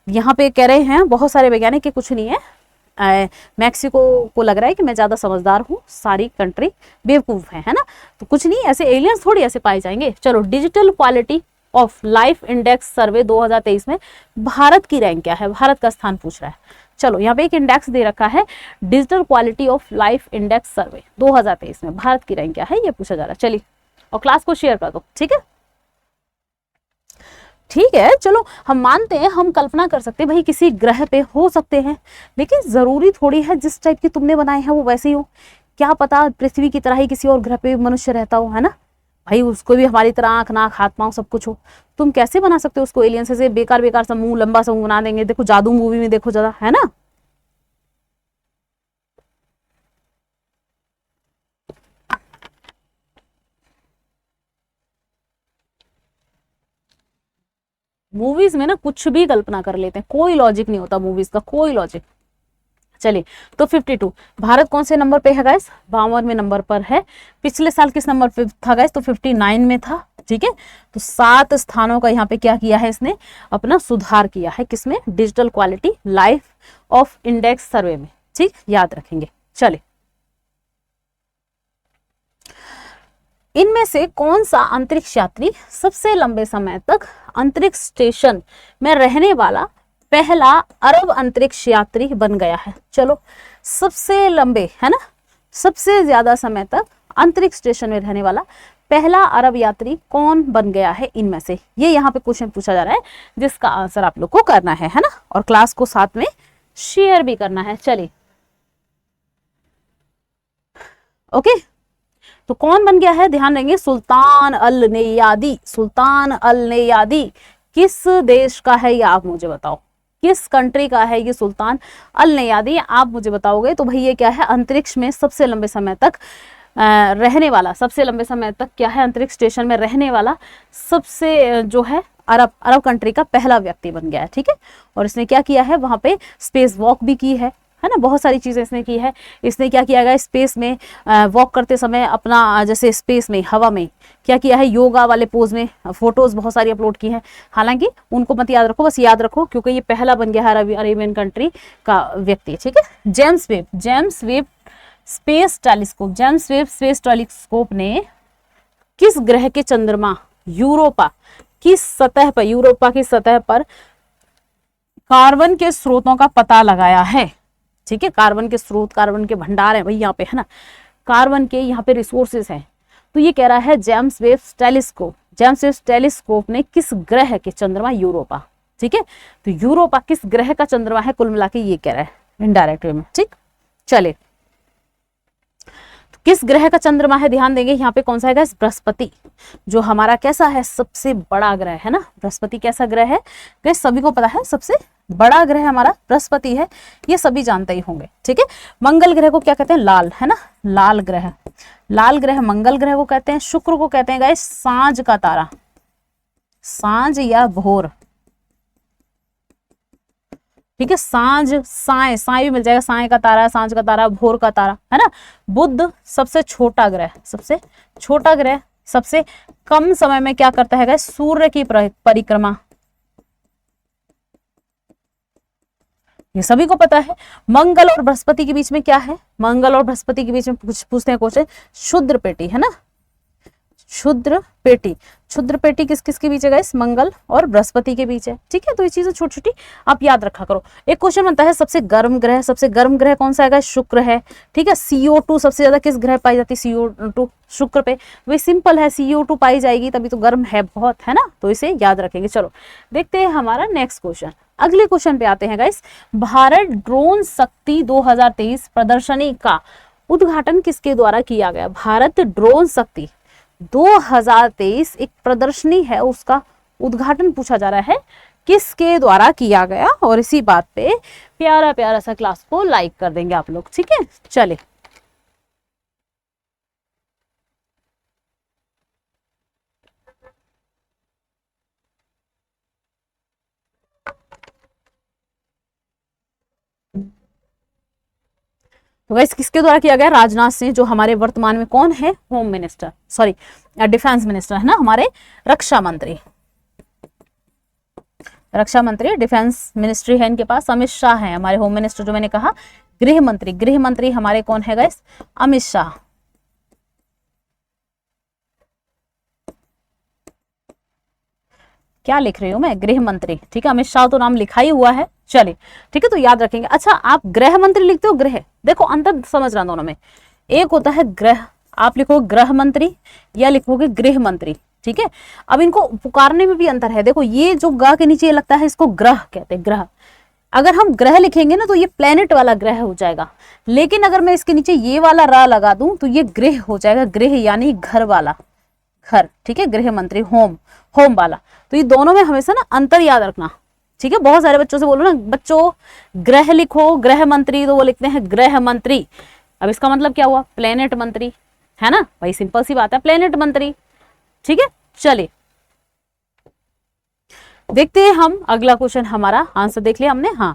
यहाँ पे कह रहे हैं, बहुत सारे वैज्ञानिक कि कुछ नहीं है, मैक्सिको को लग रहा है कि मैं ज्यादा समझदार हूँ, सारी कंट्री बेवकूफ है ना, तो कुछ नहीं, ऐसे एलियंस थोड़ी ऐसे पाए जाएंगे। चलो digital quality of life index survey 2023 में भारत की रैंक क्या है, भारत का स्थान पूछ रहा है। चलो यहाँ पे एक इंडेक्स दे रखा है, digital quality of life index survey 2023 में भारत की रैंक क्या है, ये पूछा जा रहा है। चलिए और क्लास को शेयर कर दो। ठीक है, ठीक है, चलो हम मानते हैं, हम कल्पना कर सकते हैं भाई किसी ग्रह पे हो सकते हैं, लेकिन जरूरी थोड़ी है जिस टाइप की तुमने बनाए हैं वो वैसे ही हो। क्या पता पृथ्वी की तरह ही किसी और ग्रह पे मनुष्य रहता हो, है ना भाई, उसको भी हमारी तरह आंख, नाक, हाथ, पांव सब कुछ हो। तुम कैसे बना सकते हो उसको एलियन से, बेकार सा मुंह, लंबा सा मुंह बना देंगे। देखो जादू मूवी में देखो जरा, है ना, मूवीज में ना कुछ भी कल्पना कर लेते हैं, कोई लॉजिक नहीं होता मूवीज का, कोई लॉजिक। चलिए तो 52 भारत कौन से नंबर पे है गाइस, 52वें नंबर पर है। पिछले साल किस नंबर पे था गाइस, तो 59 में था। ठीक है, तो 7 स्थानों का यहाँ पे क्या किया है, इसने अपना सुधार किया है, किसमें, digital quality life of index survey में। ठीक, याद रखेंगे। चलिए इनमें से कौन सा अंतरिक्ष यात्री सबसे लंबे समय तक अंतरिक्ष स्टेशन में रहने वाला पहला अरब अंतरिक्ष यात्री बन गया है। चलो सबसे लंबे, है ना, सबसे ज्यादा समय तक अंतरिक्ष स्टेशन में रहने वाला पहला अरब यात्री कौन बन गया है इनमें से, ये यहाँ पे क्वेश्चन पूछा जा रहा है, जिसका आंसर आप लोग को करना है ना, और क्लास को साथ में शेयर भी करना है। चलिए ओके, तो कौन बन गया है, ध्यान देंगे, सुल्तान अल नयादी। सुल्तान अल नयादी किस देश का है, ये आप मुझे बताओ। किस कंट्री का है ये सुल्तान अल नयादी? आप मुझे बताओगे तो भाई ये क्या है, अंतरिक्ष में सबसे लंबे समय तक रहने वाला, सबसे लंबे समय तक क्या है, अंतरिक्ष स्टेशन में रहने वाला सबसे जो है अरब कंट्री का पहला व्यक्ति बन गया है। ठीक है, और इसने क्या किया है, वहां पे स्पेस वॉक भी की है ना, बहुत सारी चीजें इसने की है। इसने क्या किया गया, स्पेस में वॉक करते समय अपना जैसे स्पेस में हवा में क्या किया है, योगा वाले पोज में फोटोज बहुत सारी अपलोड की हैं। हालांकि उनको मत याद रखो, बस याद रखो क्योंकि ये पहला बन गया है अरेबियन कंट्री का व्यक्ति। ठीक है, James Webb space telescope, James Webb space telescope ने किस ग्रह के चंद्रमा यूरोपा की सतह पर कार्बन के स्रोतों का पता लगाया है? ठीक है, कार्बन के स्रोत, कार्बन के भंडार है भाई यहाँ पे, है ना, कार्बन के यहाँ पे रिसोर्सेस हैं। तो ये कह रहा है जेम्स वेब टेलीस्कोप ने किस ग्रह के चंद्रमा, यूरोपा। ठीक है, तो यूरोपा किस ग्रह का चंद्रमा है, कुल मिला के ये कह रहा है इनडायरेक्ट वे में। ठीक, चले, किस ग्रह का चंद्रमा है, ध्यान देंगे यहाँ पे कौन सा है, बृहस्पति, जो हमारा कैसा है, सबसे बड़ा ग्रह है ना। बृहस्पति कैसा ग्रह है, गैस सभी को पता है, सबसे बड़ा ग्रह हमारा बृहस्पति है, ये सभी जानते ही होंगे। ठीक है, मंगल ग्रह को क्या कहते हैं, लाल, है ना, लाल ग्रह मंगल ग्रह को कहते हैं। शुक्र को कहते हैं गाइस सांझ का तारा, सांझ या भोर। ठीक है, साय भी मिल जाएगा, साय का तारा, सांझ का तारा, भोर का तारा, है ना। बुध सबसे छोटा ग्रह, सबसे कम समय में क्या करता है, सूर्य की परिक्रमा, ये सभी को पता है। मंगल और बृहस्पति के बीच में क्या है, मंगल और बृहस्पति के बीच में पूछते हैं क्वेश्चन, क्षुद्र पेटी, है ना, क्षुद्र पेटी किस किस के बीच है गाइस, मंगल और बृहस्पति के बीच है। ठीक है, तो ये चीजें छोटी छोटी आप याद रखा करो। एक क्वेश्चन बनता है सबसे गर्म ग्रह कौन सा है, शुक्र है। ठीक है, CO2 सबसे ज्यादा किस ग्रह पाई जाती है, CO2 शुक्र पे। वही सिंपल है, CO2 पाई जाएगी तभी तो गर्म है बहुत, है ना, तो इसे याद रखेंगे। चलो देखते हैं हमारा नेक्स्ट क्वेश्चन। अगले क्वेश्चन पे आते हैं गाइस। भारत ड्रोन शक्ति 2023 प्रदर्शनी का उद्घाटन किसके द्वारा किया गया? भारत ड्रोन शक्ति 2023 एक प्रदर्शनी है, उसका उद्घाटन पूछा जा रहा है किसके द्वारा किया गया। और इसी बात पे प्यारा प्यारा सा क्लास को लाइक कर देंगे आप लोग। ठीक है, चले तो वैसे किसके द्वारा किया गया, राजनाथ सिंह, जो हमारे वर्तमान में कौन है, home minister, sorry defence minister, है ना, हमारे रक्षा मंत्री डिफेंस मिनिस्ट्री है इनके पास। अमित शाह है हमारे होम मिनिस्टर, जो मैंने कहा। गृह मंत्री हमारे कौन है गाइस, अमित शाह। क्या लिख रही हूं मैं, गृह मंत्री। ठीक है, अमित शाह तो नाम लिखा ही हुआ है, चलिए ठीक है, तो याद रखेंगे। अच्छा, आप गृह मंत्री लिखते हो, गृह, देखो अंतर समझ रहा दोनों में। एक होता है ग्रह, आप लिखोगे ग्रह मंत्री या लिखोगे गृह मंत्री। ठीक है, अब इनको पुकारने में भी अंतर है। देखो ये जो ग के नीचे लगता है, इसको ग्रह कहते हैं, ग्रह। अगर हम ग्रह लिखेंगे ना तो ये प्लेनेट वाला ग्रह हो जाएगा, लेकिन अगर मैं इसके नीचे ये वाला रा लगा दूं तो ये गृह हो जाएगा, गृह यानी घर वाला, घर। ठीक है, गृह मंत्री होम वाला। तो ये दोनों में हमेशा ना अंतर याद रखना। ठीक है, बहुत सारे बच्चों से बोलो ना, बच्चों ग्रह लिखो, गृह मंत्री, तो वो लिखते हैं गृह मंत्री। अब इसका मतलब क्या हुआ, प्लेनेट मंत्री, है ना भाई, सिंपल सी बात है, प्लेनेट मंत्री। ठीक है, चलिए देखते हैं हम अगला क्वेश्चन। हमारा आंसर देख लिया हमने। हाँ,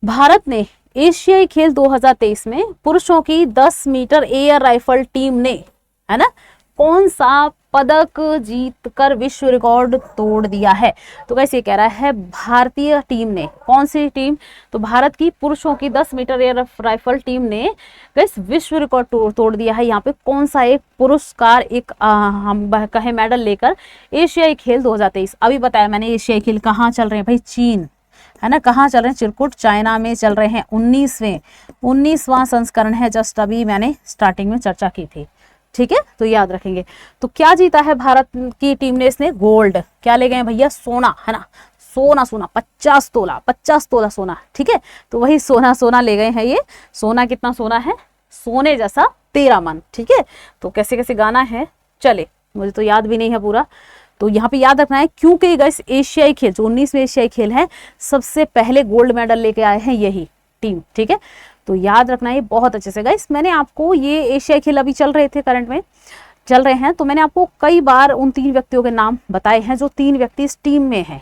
भारत ने एशियाई खेल 2023 में पुरुषों की 10 मीटर एयर राइफल टीम ने, है ना, कौन सा पदक जीतकर विश्व रिकॉर्ड तोड़ दिया है? तो कैसे कह रहा है, भारतीय टीम ने, कौन सी टीम, तो भारत की पुरुषों की 10 मीटर एयर राइफल टीम ने कैसे विश्व रिकॉर्ड तोड़ दिया है। यहाँ पे कौन सा एक पुरस्कार, एक हम कहे मेडल लेकर एशियाई खेल 2023, अभी बताया मैंने एशियाई खेल कहाँ चल रहे हैं भाई, चीन, है ना, कहाँ चल रहे हैं, चिरकुट चाइना में चल रहे हैं। 19वां संस्करण है, जस्ट अभी मैंने स्टार्टिंग में चर्चा की थी। ठीक है, तो याद रखेंगे। तो क्या जीता है भारत की टीम ने, इसने गोल्ड। क्या ले गए भैया, सोना, है ना, सोना 50 तोला सोना। ठीक है, तो वही सोना ले गए हैं। ये सोना कितना सोना है, सोने जैसा 13 मन। ठीक है, तो कैसे कैसे गाना है, चले मुझे तो याद भी नहीं है पूरा, तो यहाँ पे याद रखना है, क्योंकि गाइस एशियाई खेल जो 19वें एशियाई खेल है, सबसे पहले गोल्ड मेडल लेके आए हैं यही टीम, ठीक है। तो याद रखना है बहुत अच्छे से गाइस। मैंने आपको ये एशियाई खेल अभी चल रहे थे, करंट में चल रहे हैं, तो मैंने आपको कई बार उन 3 व्यक्तियों के नाम बताए हैं जो 3 व्यक्ति इस टीम में हैं,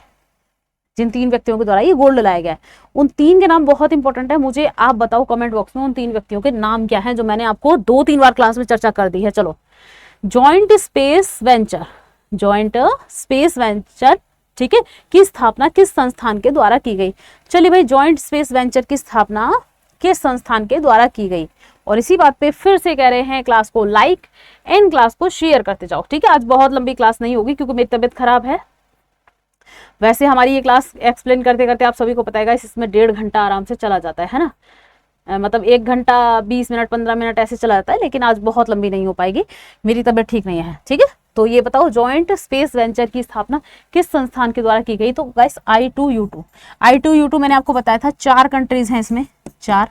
जिन 3 व्यक्तियों के द्वारा ये गोल्ड लाया गया है। उन 3 के नाम बहुत इंपॉर्टेंट है, मुझे आप बताओ कमेंट बॉक्स में उन 3 व्यक्तियों के नाम क्या हैं, जो मैंने आपको 2-3 बार क्लास में चर्चा कर दी है। चलो, joint space venture, joint space venture, ठीक है, की स्थापना किस संस्थान के द्वारा की गई? चलिए भाई, जॉइंट स्पेस वेंचर की स्थापना किस संस्थान के द्वारा की गई? और इसी बात पे फिर से कह रहे हैं, क्लास को लाइक एंड क्लास को शेयर करते जाओ, ठीक है। आज बहुत लंबी क्लास नहीं होगी क्योंकि मेरी तबीयत खराब है। वैसे हमारी ये क्लास एक्सप्लेन करते करते आप सभी को पता है इसमें 1.5 घंटा आराम से चला जाता है ना, मतलब 1 घंटा 20 मिनट 15 मिनट ऐसे चला जाता है, लेकिन आज बहुत लंबी नहीं हो पाएगी, मेरी तबीयत ठीक नहीं है, ठीक है। तो ये बताओ, जॉइंट स्पेस वेंचर की स्थापना किस संस्थान के द्वारा की गई? तो गाइस I2U2, I2U2 मैंने आपको बताया था 4 कंट्रीज हैं इसमें, 4,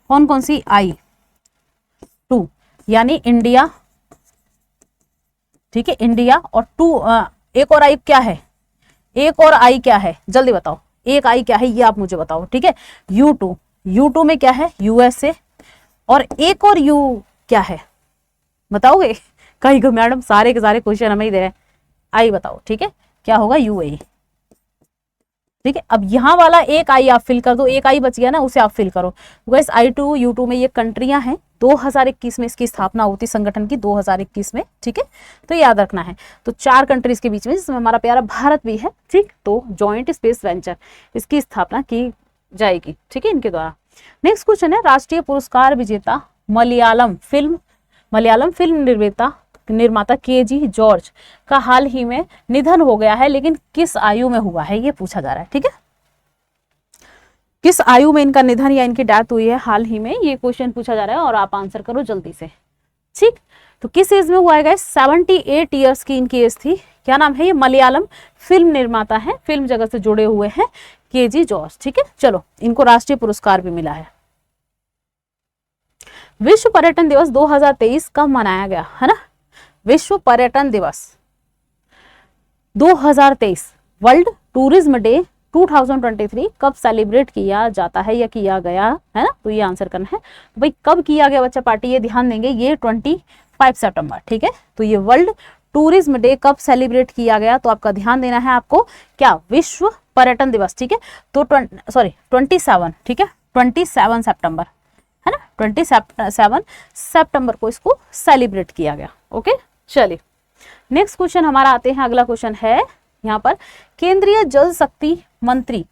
कौन कौन सी? I2 यानी इंडिया, ठीक है, इंडिया, और 2 एक और I क्या है? एक और I क्या है? जल्दी बताओ, एक I क्या है ये आप मुझे बताओ, ठीक है। U2, U2 में क्या है? USA, और एक और U क्या है बताओगे? कहीं को मैडम सारे के सारे क्वेश्चन हमें ही दे रहे हैं, I बताओ, ठीक है, क्या होगा? UAE, ठीक है। अब यहाँ वाला एक I आप फिल कर दो, एक I बच गया ना, उसे आप फिल करो। गाइस I2U2 में ये कंट्रियां हैं, 2021 में इसकी स्थापना होती संगठन की, 2021 में, ठीक है। तो याद रखना है, तो 4 कंट्रीज के बीच में, जिसमें हमारा प्यारा भारत भी है, ठीक। तो जॉइंट स्पेस वेंचर इसकी स्थापना की जाएगी, ठीक है, इनके द्वारा। नेक्स्ट क्वेश्चन है, राष्ट्रीय पुरस्कार विजेता मलयालम फिल्म निर्माता KG जॉर्ज का हाल ही में निधन हो गया है, लेकिन किस आयु में हुआ है ये पूछा जा रहा है, ठीक है। किस आयु में इनका निधन या इनकी डेथ हुई है हाल ही में, ये क्वेश्चन पूछा जा रहा है और आप आंसर करो जल्दी से, ठीक। तो किस एज में हुआ है? 78 ईयर्स की इनकी एज थी। क्या नाम है? ये मलयालम फिल्म निर्माता है, फिल्म जगत से जुड़े हुए हैं KG जॉर्ज, ठीक है। चलो, इनको राष्ट्रीय पुरस्कार भी मिला है। विश्व पर्यटन दिवस 2023 कब मनाया गया है ना? विश्व पर्यटन दिवस 2023, वर्ल्ड टूरिज्म डे 2023 कब सेलिब्रेट किया जाता है या किया गया है ना? तो ये आंसर करना है। तो भाई कब किया गया बच्चा पार्टी, ये ध्यान देंगे, ये 25 सितंबर, ठीक है। तो ये वर्ल्ड टूरिज्म डे कब सेलिब्रेट किया गया, तो आपका ध्यान देना है आपको, क्या? विश्व पर्यटन दिवस, ठीक है। तो 27, ठीक है, 27 सितंबर है ना, 27 सितंबर को इसको सेलिब्रेट किया गया। ओके, चलिए नेक्स्ट क्वेश्चन हमारा आते हैं। अगला क्वेश्चन है यहाँ पर, केंद्रीय जल शक्ति मंत्री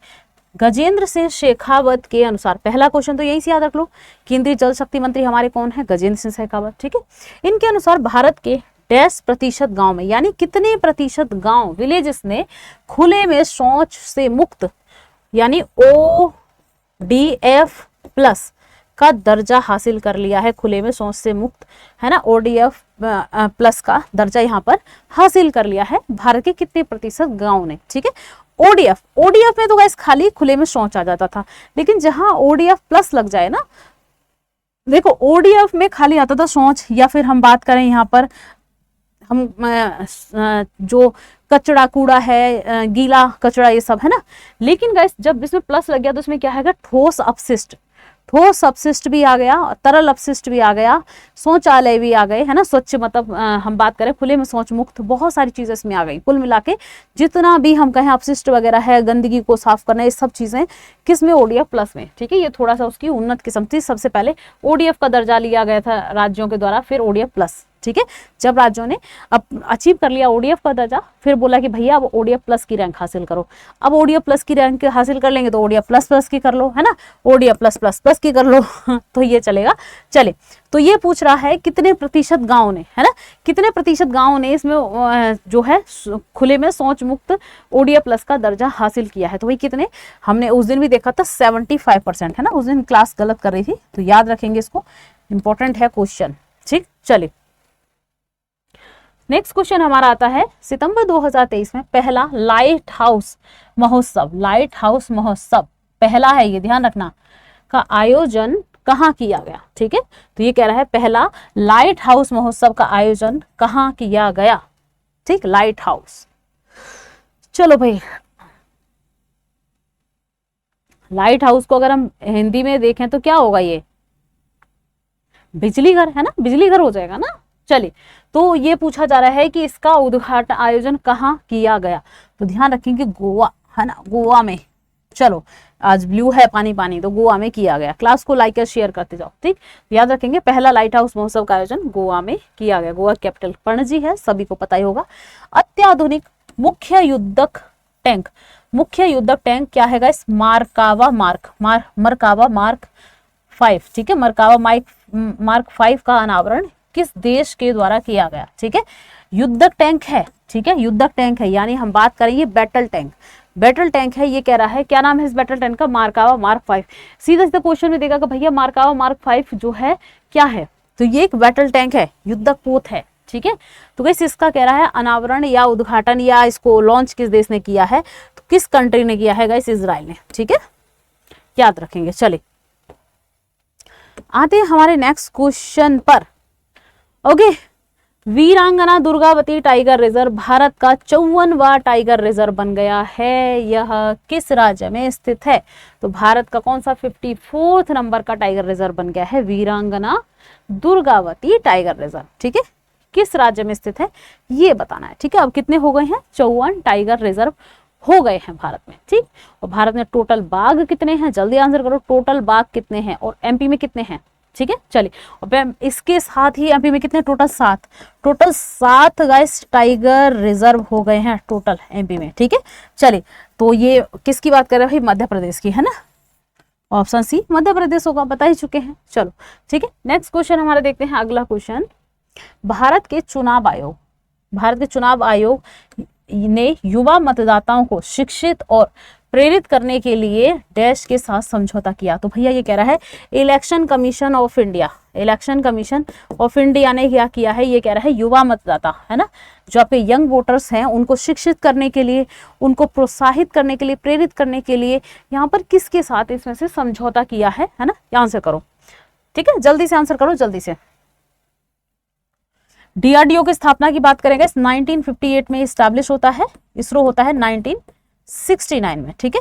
गजेंद्र सिंह शेखावत के अनुसार, पहला क्वेश्चन तो यही से याद रख लो, केंद्रीय जल शक्ति मंत्री हमारे कौन है? गजेंद्र सिंह शेखावत, ठीक है। इनके अनुसार भारत के 10% गांव में, यानी कितने प्रतिशत गांव विलेजेस ने खुले में शौच से मुक्त यानी ODF प्लस का दर्जा हासिल कर लिया है? खुले में शौच से मुक्त है ना, ODF प्लस का दर्जा यहाँ पर हासिल कर लिया है भारत के कितने प्रतिशत गांव ने, ठीक है। ODF में तो गाइस खाली खुले में शौच आ जाता था, लेकिन जहां ODF प्लस लग जाए ना, देखो ODF में खाली आता था शौच, या फिर हम बात करें यहाँ पर हम जो कचरा कूड़ा है, गीला कचरा, ये सब है ना। लेकिन गाइस जब इसमें प्लस लग गया तो इसमें क्या है, ठोस अपशिष्ट भी आ गया, तरल अपशिष्ट भी आ गया, शौचालय भी आ गए है ना, स्वच्छ मतलब हम बात करें खुले में शौच मुक्त, बहुत सारी चीजें इसमें आ गई। कुल मिला के जितना भी हम कहें अपशिष्ट वगैरह है, गंदगी को साफ करना, ये सब चीजें किस में? ODF प्लस में, ठीक है। ये थोड़ा सा उसकी उन्नत किस्म थी। सबसे पहले ODF का दर्जा लिया गया था राज्यों के द्वारा, फिर ODF प्लस, ठीक है। जब राज्यों ने अब अचीव कर लिया ODF का दर्जा, फिर बोला कि भैया अब ODF प्लस की रैंक हासिल करो। अब ODF प्लस की रैंक हासिल कर लेंगे तो ODF प्लस की कर लो, है ना, ODF प्लस की कर लो तो ये चलेगा। चले, तो ये पूछ रहा है कितने प्रतिशत गांव ने, है ना, कितने प्रतिशत गांव ने इसमें जो है खुले में शौच मुक्त ODF प्लस का दर्जा हासिल किया है? तो भाई कितने? हमने उस दिन भी देखा था 75%, है ना, उस दिन क्लास गलत कर रही थी, तो याद रखेंगे इसको, इंपॉर्टेंट है क्वेश्चन, ठीक। चलिए नेक्स्ट क्वेश्चन हमारा आता है, सितंबर 2023 में पहला लाइट हाउस महोत्सव पहला है, ये ध्यान रखना, का आयोजन कहाँ किया गया, ठीक है। तो ये कह रहा है पहला लाइट हाउस महोत्सव का आयोजन कहाँ किया गया, ठीक। लाइट हाउस चलो भाई, लाइट हाउस को अगर हम हिंदी में देखें तो क्या होगा, ये बिजली घर है ना, बिजली घर हो जाएगा ना। चलिए, तो ये पूछा जा रहा है कि इसका उद्घाटन आयोजन कहाँ किया गया, तो ध्यान रखेंगे गोवा है ना, गोवा में। चलो, आज ब्लू है पानी पानी, तो गोवा में किया गया। क्लास को लाइक और शेयर करते जाओ, ठीक। याद रखेंगे पहला लाइट हाउस महोत्सव का आयोजन गोवा में किया गया। गोवा कैपिटल पणजी है, सभी को पता ही होगा। अत्याधुनिक मुख्य युद्धक टैंक, मुख्य युद्धक टैंक क्या है गाइस, मरकावा मार्क 5, ठीक है। मरकावा मार्क 5 का अनावरण किस देश के द्वारा किया गया, ठीक है। युद्धक टैंक है, ठीक है, युद्धक टैंक है, यानी हम बात करेंगे बैटल टैंक। बैटल टैंक है, ये कह रहा है क्या नाम है इस बैटल टैंक का, मरकावा मार्क 5। सीधा सीधा क्वेश्चन में देगा कि भैया मरकावा मार्क 5 जो है क्या है, तो ये एक बैटल टैंक है, युद्धक पोत है, ठीक है। तो गाइस इसका कह रहा है अनावरण या उद्घाटन या इसको लॉन्च किस देश ने किया है, तो किस कंट्री ने किया है गाइस, इजराइल ने, ठीक है, याद रखेंगे। चलिए आते हैं हमारे नेक्स्ट क्वेश्चन पर। ओके, वीरांगना दुर्गावती टाइगर रिजर्व भारत का 54वां टाइगर रिजर्व बन गया है। यह किस राज्य में स्थित है, तो भारत का कौन सा 54th नंबर का टाइगर रिजर्व बन गया है, वीरांगना दुर्गावती टाइगर रिजर्व, ठीक है। किस राज्य में स्थित है ये बताना है, ठीक है। अब कितने हो गए हैं, 54 टाइगर रिजर्व हो गए हैं भारत में, ठीक। और भारत में टोटल बाघ कितने हैं, जल्दी आंसर करो, टोटल बाघ कितने हैं, और एमपी में कितने हैं, ठीक है। चलिए, और इसके साथ ही एमपी में कितने, total 7, total 7 guys tiger reserve हो गए हैं टोटल एमपी में, ठीक है। चलिए, तो ये किसकी बात कर रहे हैं भाई, मध्य प्रदेश की है ना, ऑप्शन सी मध्य प्रदेश होगा, बता ही चुके हैं। चलो ठीक है, नेक्स्ट क्वेश्चन हमारा देखते हैं। अगला क्वेश्चन, भारत के चुनाव आयोग ने युवा मतदाताओं को शिक्षित और प्रेरित करने के लिए डैश के साथ समझौता किया, तो भैया ये कह रहा है इलेक्शन कमीशन ऑफ इंडिया ने क्या किया है, ये कह रहा है युवा मतदाता है ना, जो आपके यंग वोटर्स हैं उनको शिक्षित करने के लिए, उनको प्रोत्साहित करने के लिए, प्रेरित करने के लिए यहाँ पर किसके साथ इसमें से समझौता किया है ना, आंसर करो, ठीक है, जल्दी से आंसर करो, जल्दी से। डीआरडीओ की स्थापना की बात करेंगे 1958 में स्टैब्लिश होता है, इसरो होता है 1969 में, ठीक है।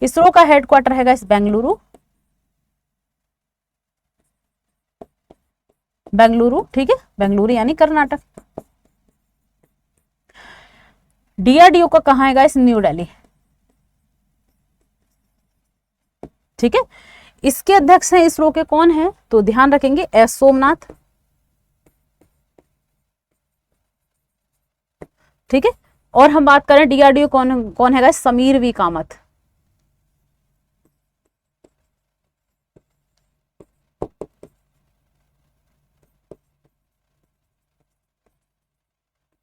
इसरो का हेडक्वार्टर है गाइस बेंगलुरु, ठीक है, बेंगलुरु यानी कर्नाटक। डीआरडीओ का कहां है गाइस, न्यू दिल्ली, ठीक है। इसके अध्यक्ष हैं इसरो के कौन है, तो ध्यान रखेंगे एस सोमनाथ, ठीक है। और हम बात करें डीआरडीओ कौन है गाइस, समीर वी कामत,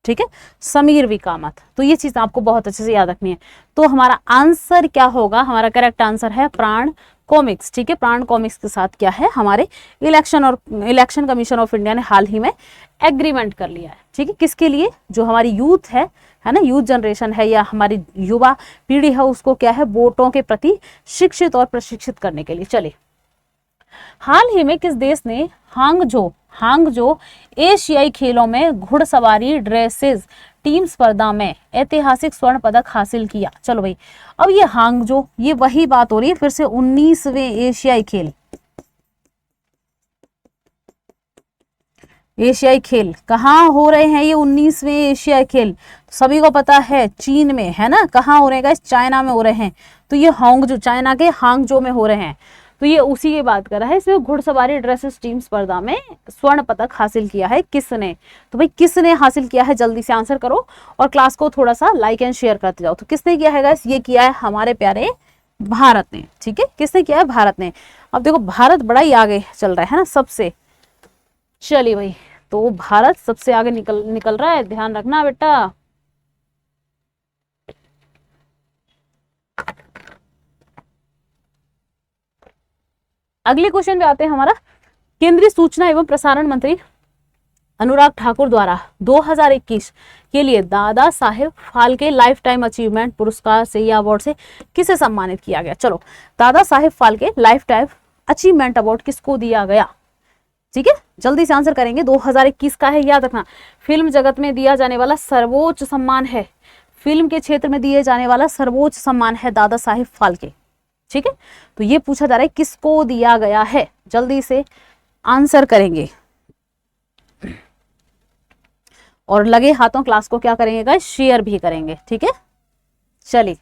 ठीक है, समीर वी कामत। तो ये चीज आपको बहुत अच्छे से याद रखनी है। तो हमारा आंसर क्या होगा, हमारा करेक्ट आंसर है प्राण कॉमिक्स, ठीक है। प्राण कॉमिक्स के साथ क्या है, हमारे इलेक्शन कमीशन ऑफ इंडिया ने हाल ही में एग्रीमेंट कर लिया है, ठीक है। किसके लिए, जो हमारी यूथ है ना, यूथ जनरेशन है या हमारी युवा पीढ़ी है, उसको क्या है, वोटों के प्रति शिक्षित और प्रशिक्षित करने के लिए। चलिए, हाल ही में किस देश ने हांगजो एशियाई खेलों में घुड़सवारी ड्रेसेस टीम स्पर्धा में ऐतिहासिक स्वर्ण पदक हासिल किया। चलो भाई, अब ये हांगजो, ये वही बात हो रही है फिर से 19वें एशियाई खेल कहाँ हो रहे हैं, ये 19वें एशियाई खेल सभी को पता है चीन में है ना, कहाँ हो रहे हैं गाइस, चाइना में हो रहे हैं। तो ये हांगजो, चाइना के हांगजो में हो रहे हैं, तो ये उसी की बात कर रहा है। इसमें घुड़सवारी ड्रेसेस टीम स्पर्धा में स्वर्ण पदक हासिल किया है किसने, तो भाई किसने हासिल किया है, जल्दी से आंसर करो और क्लास को थोड़ा सा लाइक एंड शेयर करते जाओ। तो किसने किया है गाइस, ये किया है हमारे प्यारे भारत ने, ठीक है, किसने किया है, भारत ने। अब देखो भारत बड़ा ही आगे चल रहा है ना सबसे, चलिए भाई, तो भारत सबसे आगे निकल रहा है, ध्यान रखना बेटा। अगले क्वेश्चन पे आते हैं हमारा, केंद्रीय सूचना एवं प्रसारण मंत्री अनुराग ठाकुर द्वारा 2021 के लिए दादा Saheb Phalke lifetime achievement पुरस्कार से या अवार्ड से किसे सम्मानित किया गया। चलो, Dada Saheb Phalke lifetime achievement award किसको दिया गया, ठीक है, जल्दी से आंसर करेंगे। 2021 का है, याद रखना, फिल्म जगत में दिया जाने वाला सर्वोच्च सम्मान है, फिल्म के क्षेत्र में दिए जाने वाला सर्वोच्च सम्मान है दादा साहिब फाल्के। ठीक है, तो ये पूछा जा रहा है किसको दिया गया है, जल्दी से आंसर करेंगे और लगे हाथों क्लास को क्या करेंगे गाइस, शेयर भी करेंगे। ठीक है, चलिए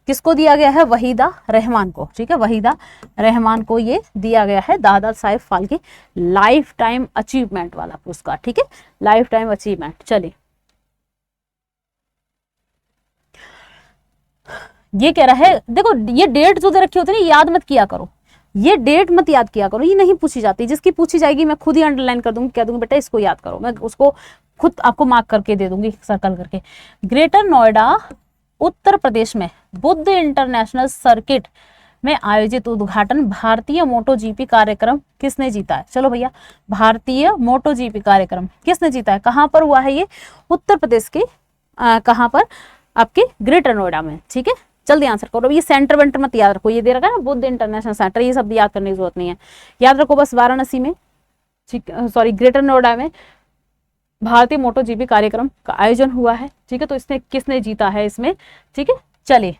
किसको दिया गया है, वहीदा रहमान को। ठीक है, वहीदा रहमान को ये दिया गया है दादा Saheb Phalke lifetime achievement वाला पुरस्कार। ठीक है, लाइफ टाइम अचीवमेंट। चलिए ये कह रहा है, देखो ये डेट जो दे रखी होती है ना, याद मत किया करो, ये डेट मत याद किया करो, ये नहीं पूछी जाती। जिसकी पूछी जाएगी मैं खुद ही अंडरलाइन कर दूंगी, कह दूंगी बेटा इसको याद करो, मैं उसको खुद आपको मार्क करके दे दूंगी सर्कल करके। ग्रेटर नोएडा उत्तर प्रदेश में बुद्ध इंटरनेशनल सर्किट में आयोजित उद्घाटन भारतीय मोटो जीपी कार्यक्रम किसने जीता है? चलो भैया, भारतीय मोटो जीपी कार्यक्रम किसने जीता है, कहां पर हुआ है ये? उत्तर प्रदेश के कहां पर? आपके ग्रेटर नोएडा में। ठीक है, जल्दी आंसर करो। ये सेंटर वेंटर मत याद रखो, ये दे रखा है ना बुद्ध इंटरनेशनल सेंटर, ये सब याद करने की जरूरत नहीं है, याद रखो बस वाराणसी में, सॉरी ग्रेटर नोएडा में भारतीय मोटो जीपी कार्यक्रम का आयोजन हुआ है। ठीक है, तो इसने किसने जीता है इसमें? ठीक है, चलिए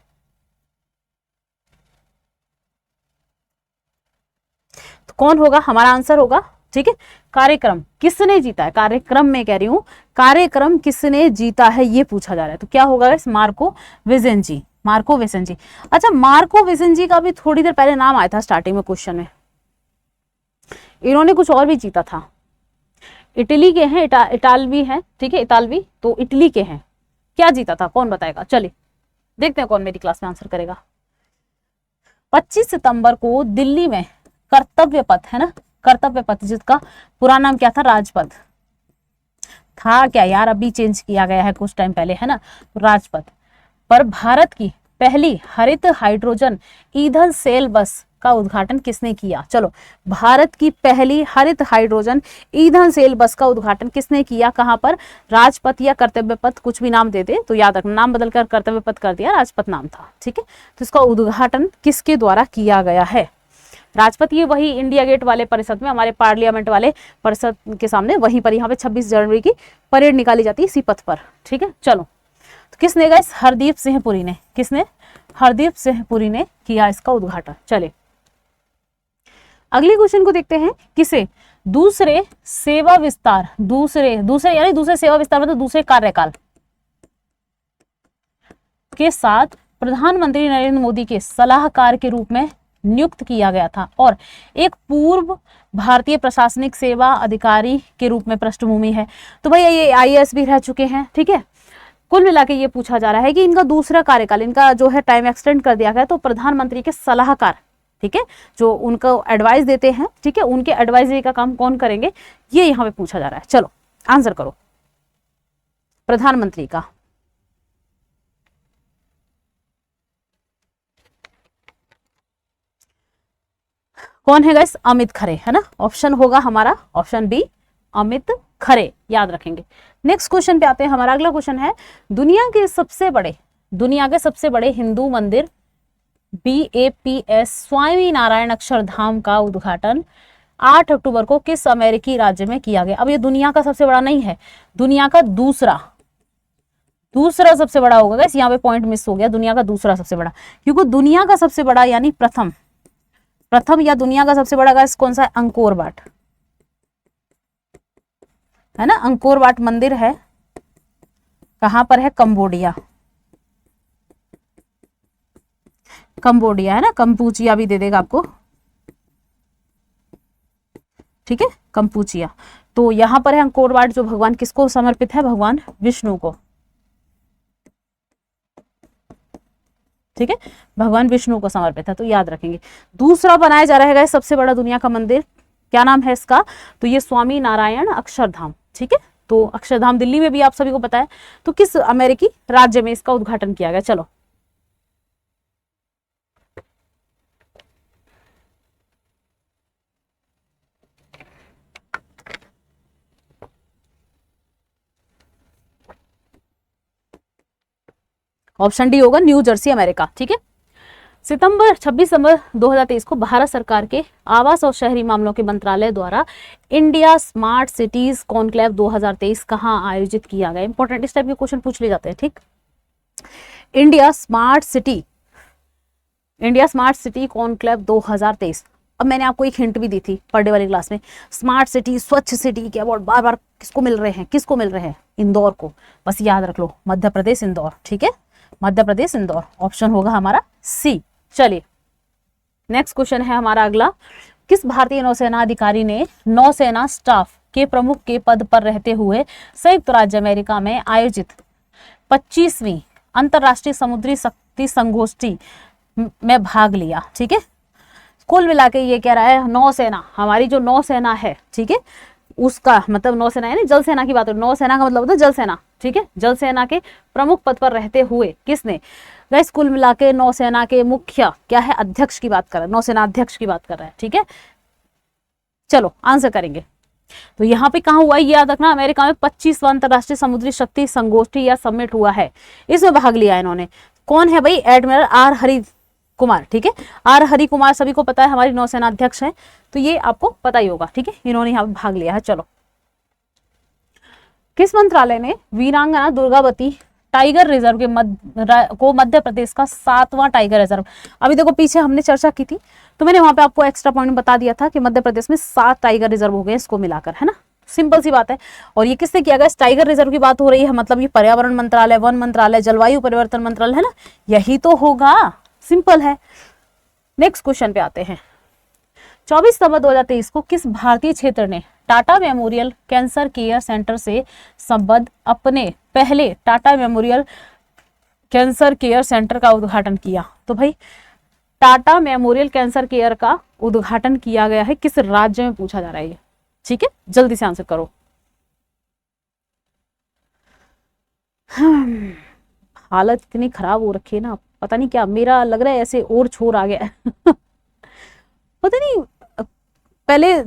तो कौन होगा हमारा आंसर होगा? ठीक है, कार्यक्रम किसने जीता है, कार्यक्रम में कह रही हूं, कार्यक्रम किसने जीता है ये पूछा जा रहा है, तो क्या होगा इस? Marco Vincenzi, Marco Vincenzi. अच्छा, मार्को विसेंजी का भी थोड़ी देर पहले नाम आया था स्टार्टिंग में क्वेश्चन में, इन्होंने कुछ और भी जीता था, इटली के हैं, इटालवी हैं। ठीक है, इतालवी, तो इटली के हैं, क्या जीता था कौन बताएगा? चलिए देखते हैं कौन मेरी क्लास में आंसर करेगा। 25 सितंबर को दिल्ली में कर्तव्य पथ, है ना, कर्तव्य पथ जिसका पूरा नाम क्या था? राजपथ था क्या यार, अभी चेंज किया गया है कुछ टाइम पहले, है ना, तो राजपथ पर भारत की पहली हरित हाइड्रोजन ईंधन सेल बस का उद्घाटन किसने किया? चलो, भारत की पहली हरित हाइड्रोजन ईंधन सेल बस का उद्घाटन किसने किया, कहां पर? राजपथ या कर्तव्य पथ, कुछ भी नाम दे दे तो याद रखना, नाम बदलकर कर्तव्य पथ कर दिया, राजपथ नाम था। ठीक है, तो इसका उद्घाटन किसके द्वारा किया गया है? राजपथ, ये वही इंडिया गेट वाले परिसर में, हमारे पार्लियामेंट वाले परिसर के सामने, वहीं पर यहाँ पे 26 जनवरी की परेड निकाली जाती है इसी पथ पर। ठीक है, चलो तो किसने गाइस? हरदीप सिंह पुरी ने। किसने? हरदीप सिंह पुरी ने किया इसका उद्घाटन। चले अगले क्वेश्चन को देखते हैं, किसे दूसरे सेवा विस्तार, दूसरे यानी दूसरे सेवा विस्तार मतलब दूसरे कार्यकाल के साथ प्रधानमंत्री नरेंद्र मोदी के सलाहकार के रूप में नियुक्त किया गया था और एक पूर्व भारतीय प्रशासनिक सेवा अधिकारी के रूप में पृष्ठभूमि है? तो भैया ये आईएएस भी रह चुके हैं। ठीक है, कुल मिला के ये पूछा जा रहा है कि इनका दूसरा कार्यकाल, इनका जो है टाइम एक्सटेंड कर दिया गया, तो प्रधानमंत्री के सलाहकार, ठीक है, जो उनको एडवाइस देते हैं, ठीक है, उनके एडवाइजरी का काम कौन करेंगे, ये यहाँ पे पूछा जा रहा है। चलो आंसर करो, प्रधानमंत्री का। कौन है गाइस? अमित खरे, है ना, ऑप्शन होगा हमारा ऑप्शन बी, अमित खरे, याद रखेंगे। नेक्स्ट क्वेश्चन पे आते हैं, हमारा अगला क्वेश्चन है, दुनिया के सबसे बड़े हिंदू मंदिर BAPS स्वामी नारायण अक्षरधाम का उद्घाटन 8 अक्टूबर को किस अमेरिकी राज्य में किया गया? अब ये दुनिया का सबसे बड़ा नहीं है, दुनिया का दूसरा सबसे बड़ा होगा गाइस, यहाँ पे पॉइंट मिस हो गया, दुनिया का दूसरा सबसे बड़ा, क्योंकि दुनिया का सबसे बड़ा यानी प्रथम या दुनिया का सबसे बड़ा गाइस कौन सा है? अंकोर वाट, है ना, अंकोर वाट मंदिर है, कहां पर है? कंबोडिया, है ना, कंपूचिया भी दे देगा आपको, ठीक है, कंपूचिया। तो यहां पर है अंकोर वाट, जो भगवान किसको समर्पित है? भगवान विष्णु को, ठीक है, भगवान विष्णु को समर्पित है, तो याद रखेंगे। दूसरा बनाया जा रहा है सबसे बड़ा दुनिया का मंदिर, क्या नाम है इसका? तो ये स्वामी नारायण अक्षरधाम, ठीक है, तो अक्षरधाम दिल्ली में भी आप सभी को पता है, तो किस अमेरिकी राज्य में इसका उद्घाटन किया गया? चलो ऑप्शन डी होगा, न्यू जर्सी, अमेरिका, ठीक है। 26 सितंबर 2023 को भारत सरकार के आवास और शहरी मामलों के मंत्रालय द्वारा इंडिया स्मार्ट सिटीज कॉन्क्लेव 2023 कहां आयोजित किया गया? इंपॉर्टेंट इस टाइप के क्वेश्चन पूछ लिए जाते हैं, ठीक। India smart city, India smart city conclave 2023। अब मैंने आपको एक हिंट भी दी थी पर डे वाली क्लास में, स्मार्ट सिटी, स्वच्छ सिटी के अवार्ड बार बार किसको मिल रहे हैं, किसको मिल रहे हैं, इंदौर को। बस याद रख लो, मध्य प्रदेश इंदौर, ठीक है, मध्य प्रदेश इंदौर, ऑप्शन होगा हमारा सी। चलिए नेक्स्ट क्वेश्चन है हमारा अगला, किस भारतीय नौसेना अधिकारी ने नौसेना स्टाफ के प्रमुख के पद पर रहते हुए संयुक्त राज्य अमेरिका में आयोजित 25वीं अंतरराष्ट्रीय समुद्री शक्ति संगोष्ठी में भाग लिया? ठीक है, कुल मिला के ये कह रहा है नौसेना, हमारी जो नौसेना है, ठीक है, उसका मतलब नौसेना यानी जल सेना की बात है, नौसेना का मतलब होता है जल सेना, ठीक है, जल सेना के प्रमुख पद पर रहते हुए किसने? गाइस कुल मिला के नौसेना के मुख्य क्या है, अध्यक्ष की बात कर रहा है, नौसेना अध्यक्ष की बात कर रहा है, ठीक है। चलो आंसर करेंगे, तो यहाँ पे कहाँ हुआ ये याद रखना, अमेरिका में 25वां अंतरराष्ट्रीय समुद्री शक्ति संगोष्ठी या समिट हुआ है, इसमें भाग लिया इन्होंने। कौन है भाई? एडमिरल आर हरि कुमार, ठीक है, आर हरि कुमार सभी को पता है, हमारी नौसेना अध्यक्ष हैं, तो ये आपको पता ही होगा, ठीक है, इन्होंने यहाँ भाग लिया है। चलो, किस मंत्रालय ने वीरांगना दुर्गावती टाइगर रिजर्व के मध्य प्रदेश का 7वां टाइगर रिजर्व, अभी देखो पीछे हमने चर्चा की थी, तो मैंने वहां पे आपको एक्स्ट्रा पॉइंट बता दिया था कि मध्य प्रदेश में 7 टाइगर रिजर्व हो गए इसको मिलाकर, है ना, सिंपल सी बात है। और ये किससे किया गया? इस टाइगर रिजर्व की बात हो रही है, मतलब ये पर्यावरण मंत्रालय, वन मंत्रालय, जलवायु परिवर्तन मंत्रालय, है ना, यही तो होगा, सिंपल है। नेक्स्ट क्वेश्चन पे आते हैं, 24 सितंबर 2023 को किस भारतीय क्षेत्र ने Tata memorial cancer care centre से संबद्ध अपने पहले Tata memorial cancer care centre का उद्घाटन किया? तो भाई टाटा मेमोरियल कैंसर केयर का उद्घाटन किया गया है किस राज्य में, पूछा जा रहा है ये, ठीक है, जल्दी से आंसर करो। हालत इतनी खराब हो रखी है ना, पता नहीं क्या, मेरा लग रहा है ऐसे और छोर आ गया है पता नहीं, पहले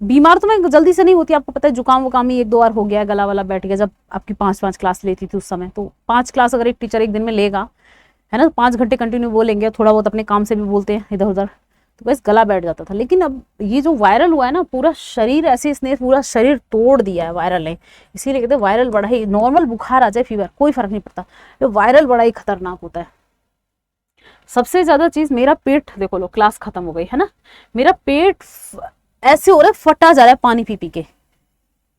बीमार तो मैं जल्दी से नहीं होती, आपको पता है, जुकाम वुकाम ही 1-2 बार हो गया, गला वाला बैठ गया, जब आपकी 5 क्लास लेती थी उस समय, तो 5 क्लास अगर एक टीचर एक दिन में लेगा, है ना, 5 घंटे कंटिन्यू बोलेंगे, थोड़ा बहुत अपने काम से भी बोलते हैं इधर उधर, तो बस गला बैठ जाता था। लेकिन अब ये जो वायरल हुआ है ना, पूरा शरीर ऐसे, इसने पूरा शरीर तोड़ दिया है वायरल ने, इसीलिए कहते हैं वायरल बड़ा ही, नॉर्मल बुखार आ जाए, फीवर, कोई फर्क नहीं पड़ता, तो वायरल बड़ा ही खतरनाक होता है। सबसे ज्यादा चीज, मेरा पेट देखो लो, क्लास खत्म हो गई है ना, मेरा पेट ऐसे हो रहा है, फटा जा रहा है पानी पी पी के,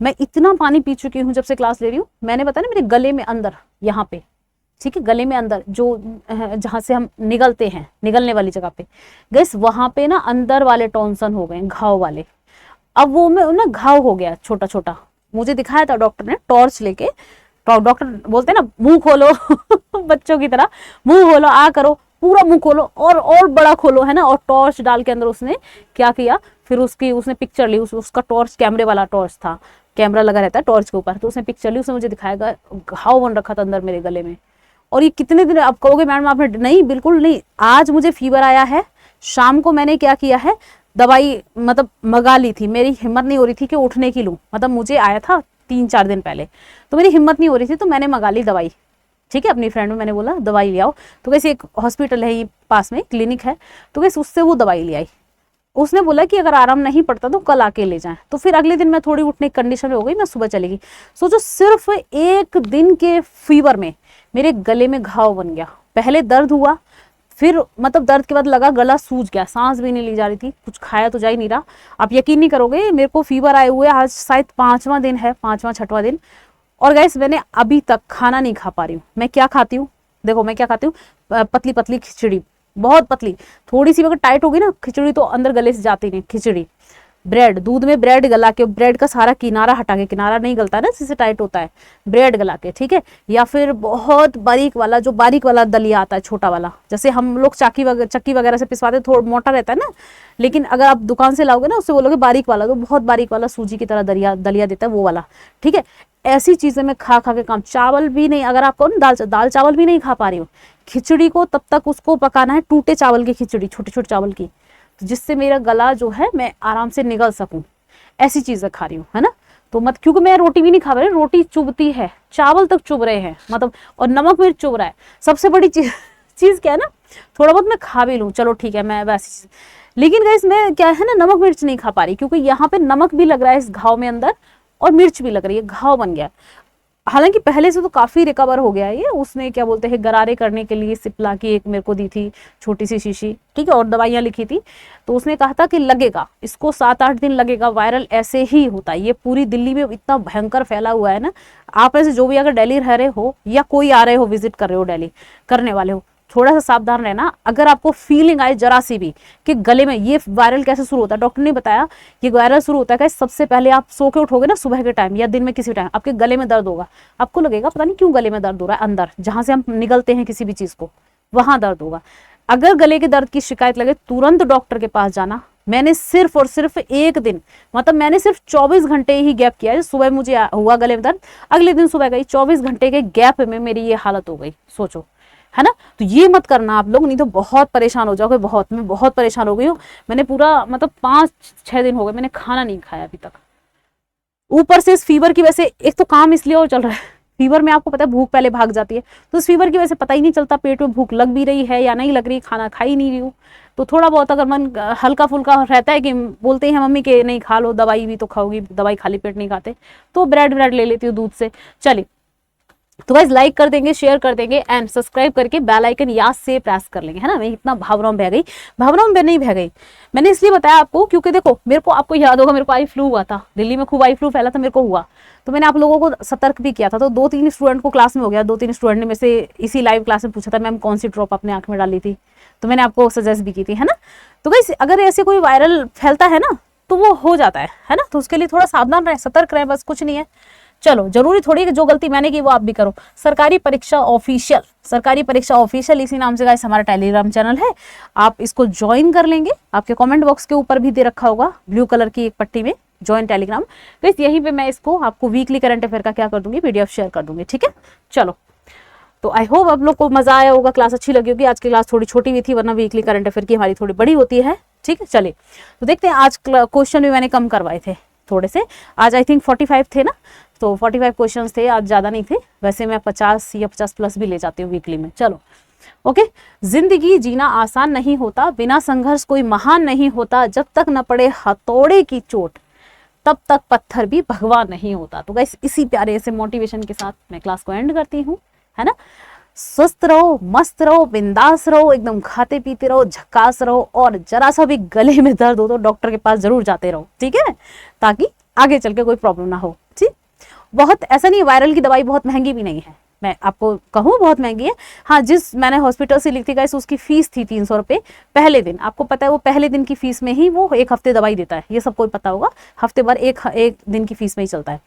मैं इतना पानी पी चुकी हूँ जब से क्लास ले रही हूँ। मैंने बताया ना, मेरे गले में अंदर यहाँ पे, ठीक है, गले में अंदर जो जहां से हम निगलते हैं, निगलने वाली जगह पे, गैस वहां पे ना अंदर वाले टॉन्सन हो गए, घाव वाले, अब वो में ना घाव हो गया छोटा छोटा, मुझे दिखाया था डॉक्टर ने टॉर्च लेके, डॉक्टर बोलते हैं ना मुंह खोलो बच्चों की तरह मुंह खोलो, आ करो, पूरा मुंह खोलो और बड़ा खोलो, है ना, और टॉर्च डाल के अंदर उसने क्या किया, फिर उसने पिक्चर ली, उसका टॉर्च कैमरे वाला टॉर्च था, कैमरा लगा रहता है टॉर्च के ऊपर, तो उसने पिक्चर ली, उसने मुझे दिखाया, घाव बन रखा था अंदर मेरे गले में। और ये कितने दिन, आप कहोगे मैडम आपने, नहीं बिल्कुल नहीं, आज मुझे फीवर आया है, शाम को मैंने क्या किया है, दवाई मतलब मंगा ली थी, मेरी हिम्मत नहीं हो रही थी कि उठने की लूं, मतलब मुझे आया था 3-4 दिन पहले, तो मेरी हिम्मत नहीं हो रही थी, तो मैंने मंगा ली दवाई, ठीक है, अपनी फ्रेंड में मैंने बोला दवाई ले आओ, तो कैसे एक हॉस्पिटल है ये पास में, क्लिनिक है, तो कैसे उससे वो दवाई ले आई, उसने बोला कि अगर आराम नहीं पड़ता तो कल आके ले जाएं, तो फिर अगले दिन मैं थोड़ी उठने की कंडीशन में हो गई, मैं सुबह चलेगी, सोचो सिर्फ 1 दिन के फीवर में मेरे गले में घाव बन गया, पहले दर्द हुआ, फिर मतलब दर्द के बाद लगा गला सूज गया, सांस भी नहीं ली जा रही थी, कुछ खाया तो जा ही नहीं रहा। आप यकीन नहीं करोगे, मेरे को फीवर आए हुए आज शायद 5वां दिन है, 5वां-6वां दिन, और गाइस मैंने अभी तक खाना नहीं खा पा रही हूँ। मैं क्या खाती हूँ, देखो मैं क्या खाती हूँ, पतली पतली खिचड़ी, बहुत पतली, थोड़ी सी अगर टाइट होगी ना खिचड़ी तो अंदर गले से जाती नहीं, खिचड़ी, ब्रेड, दूध में ब्रेड गला के, ब्रेड का सारा किनारा हटा के, किनारा नहीं गलता है ना, जिससे टाइट होता है, ब्रेड गला के, ठीक है, या फिर बहुत बारीक वाला, जो बारीक वाला दलिया आता है छोटा वाला, जैसे हम लोग चक्की वगैरह से पिसवाते, थोड़ा मोटा रहता है ना, लेकिन अगर आप दुकान से लाओगे ना, उससे बोलोगे बारीक वाला, तो बहुत बारीक वाला सूजी की तरह दलिया देता है वो वाला, ठीक है। ऐसी चीजें मैं खा खा के काम, चावल भी नहीं, अगर आपको ना दाल चावल भी नहीं खा पा रही हूँ, खिचड़ी को तब तक उसको पकाना है, टूटे चावल की खिचड़ी, छोटे छोटे चावल की, जिससे मेरा गला जो है मैं आराम से निगल सकूं, ऐसी चीजें खा रही हूँ, है ना। तो मत, क्योंकि मैं रोटी भी नहीं खा रही, रोटी चुभती है, चावल तक चुभ रहे हैं, मतलब, और नमक मिर्च चुभ रहा है, सबसे बड़ी चीज क्या है ना, थोड़ा बहुत मैं खा भी लूँ, चलो ठीक है, मैं वैसी चीज, लेकिन गाइस मैं क्या है ना, नमक मिर्च नहीं खा पा रही, क्योंकि यहाँ पे नमक भी लग रहा है इस घाव में अंदर, और मिर्च भी लग रही है, घाव बन गया। हालांकि पहले से तो काफी रिकवर हो गया है ये। उसने क्या बोलते हैं गरारे करने के लिए सिप्ला की एक मेरे को दी थी छोटी सी शीशी, ठीक है, और दवाइयाँ लिखी थी। तो उसने कहा था कि लगेगा इसको 7-8 दिन लगेगा, वायरल ऐसे ही होता है ये, पूरी दिल्ली में इतना भयंकर फैला हुआ है ना। आप ऐसे जो भी अगर दिल्ली रह रहे हो या कोई आ रहे हो विजिट कर रहे हो दिल्ली करने वाले हो, थोड़ा सा सावधान रहना। अगर आपको फीलिंग आए जरा सी भी कि गले में, ये वायरल कैसे शुरू होता है, डॉक्टर ने बताया ये वायरल शुरू होता है सबसे पहले आप सो के उठोगे ना सुबह के टाइम या दिन में किसी टाइम, आपके गले में दर्द होगा, आपको लगेगा पता नहीं क्यों गले में दर्द हो रहा है, अंदर जहां से हम निगलते हैं किसी भी चीज को वहां दर्द होगा। अगर गले के दर्द की शिकायत लगे तुरंत डॉक्टर के पास जाना। मैंने सिर्फ और सिर्फ एक दिन, मतलब मैंने सिर्फ 24 घंटे ही गैप किया है। सुबह मुझे हुआ गले में दर्द, अगले दिन सुबह गई, 24 घंटे के गैप में मेरी ये हालत हो गई, सोचो, है ना। तो ये मत करना आप लोग, नहीं तो बहुत परेशान हो जाओगे। मैं बहुत परेशान हो गई हूँ। मैंने पूरा मतलब 5-6 दिन हो गए मैंने खाना नहीं खाया अभी तक। ऊपर से इस फीवर की वजह से, एक तो काम इसलिए और चल रहा है, फीवर में आपको पता है भूख पहले भाग जाती है, तो इस फीवर की वजह से पता ही नहीं चलता पेट में भूख लग भी रही है या नहीं लग रही, खाना खा ही नहीं रही हूँ। तो थोड़ा बहुत अगर मन हल्का फुल्का रहता है कि बोलते हैं मम्मी के नहीं खा लो, दवाई भी तो खाओगी, दवाई खाली पेट नहीं खाते, तो ब्रेड ले लेती हूँ दूध से। चलिए, तो गाइस लाइक कर देंगे, शेयर कर देंगे एंड सब्सक्राइब करके बेल आइकन याद से प्रेस कर लेंगे, है ना। मैं इतना भावनाओं में बह गई, भावनाओं में नहीं बह गई, मैंने इसलिए बताया आपको क्योंकि देखो मेरे को, आपको याद होगा मेरे को आई फ्लू हुआ था, दिल्ली में खूब आई फ्लू फैला था, मेरे को हुआ, तो मैंने आप लोगों को सतर्क भी किया था। तो 2-3 स्टूडेंट को क्लास में हो गया, 2-3 स्टूडेंट ने मेरे से इसी लाइव क्लास में पूछा था मैम कौन सी ड्रॉप अपने आंख में डाली थी, तो मैंने आपको सजेस्ट भी की थी, है ना। तो गाइस अगर ऐसे कोई वायरल फैलता है ना तो वो हो जाता है ना, तो उसके लिए थोड़ा सावधान रहे, सतर्क रहे, बस कुछ नहीं है। चलो, जरूरी थोड़ी कि जो गलती मैंने की वो आप भी करो। सरकारी परीक्षा ऑफिशियल इसी नाम से गाइस हमारा टेलीग्राम चैनल है, आप इसको ज्वाइन कर लेंगे। आपके कमेंट बॉक्स के ऊपर भी दे रखा होगा ब्लू कलर की एक पट्टी में ज्वाइन टेलीग्राम, तो यहीं पे मैं इसको आपको वीकली करंट अफेयर का क्या कर दूंगी, पीडीएफ शेयर कर दूंगी, ठीक है। चलो, तो आई होप आप लोग को मजा आया होगा, क्लास अच्छी लगी होगी। आज की क्लास थोड़ी छोटी भी थी, वरना वीकली करंट अफेयर की हमारी थोड़ी बड़ी होती है, ठीक है। चलिए, तो देखते हैं, आज क्वेश्चन भी मैंने कम करवाए थे थोड़े से, आज आई थिंक 45 थे ना, तो 45 क्वेश्चंस थे आज, ज़्यादा नहीं थे। वैसे मैं 50 या 50 प्लस भी ले जाती हूँ वीकली में। चलो ओके। जिंदगी जीना आसान नहीं होता, बिना संघर्ष कोई महान नहीं होता, जब तक न पड़े हथौड़े की चोट तब तक पत्थर भी भगवान नहीं होता। तो गाइस इसी प्यारे से मोटिवेशन के साथ मैं क्लास को एंड करती हूँ, है ना। स्वस्थ रहो, मस्त रहो, बिंदास रहो, एकदम खाते पीते रहो, झकास रहो, और जरा सा भी गले में दर्द हो तो डॉक्टर के पास जरूर जाते रहो, ठीक है, ताकि आगे चल के कोई प्रॉब्लम ना हो, ठीक। बहुत ऐसा नहीं, वायरल की दवाई बहुत महंगी भी नहीं है, मैं आपको कहूँ बहुत महंगी है। हाँ, जिस मैंने हॉस्पिटल से ली थी गाइस उसकी फीस थी 300 रुपये पहले दिन। आपको पता है वो पहले दिन की फीस में ही वो 1 हफ्ते दवाई देता है, ये सबको पता होगा, हफ्ते भर एक दिन की फीस में ही चलता है।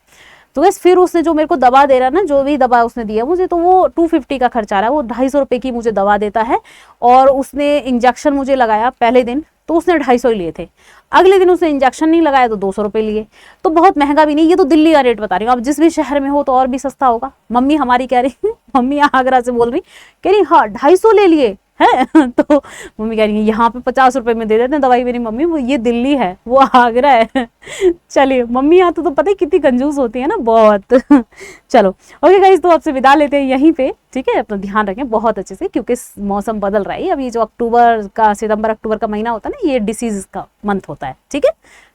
तो बस फिर उसने जो मेरे को दवा दे रहा है ना, जो भी दवा उसने दिया मुझे, तो वो 250 का खर्चा रहा है, वो 250 रुपये की मुझे दवा देता है। और उसने इंजेक्शन मुझे लगाया पहले दिन, तो उसने 250 ही लिए थे। अगले दिन उसने इंजेक्शन नहीं लगाया तो 200 रुपये लिए। तो बहुत महंगा भी नहीं, ये तो दिल्ली का रेट बता रही हूँ, आप जिस भी शहर में हो तो और भी सस्ता होगा। मम्मी हमारी कह रही मम्मी आगरा से बोल रही, कह रही हाँ 250 ले लिए है तो मम्मी कह रही है यहाँ पे 50 रुपए में दे देते हैं दवाई। मेरी मम्मी वो ये दिल्ली है वो आगरा है चलिए, मम्मी यहाँ तो पता है कितनी कंजूस होती है ना, बहुत चलो ओके गाइस, तो आपसे विदा लेते हैं यहीं पे, ठीक है। अपना ध्यान रखें बहुत अच्छे से, क्योंकि मौसम बदल रहा है अभी, जो सितंबर अक्टूबर का महीना होता है ना, ये डिसीज का मंथ होता है, ठीक है।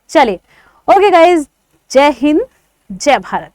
चलिए ओके गाइस, जय हिंद, जय भारत।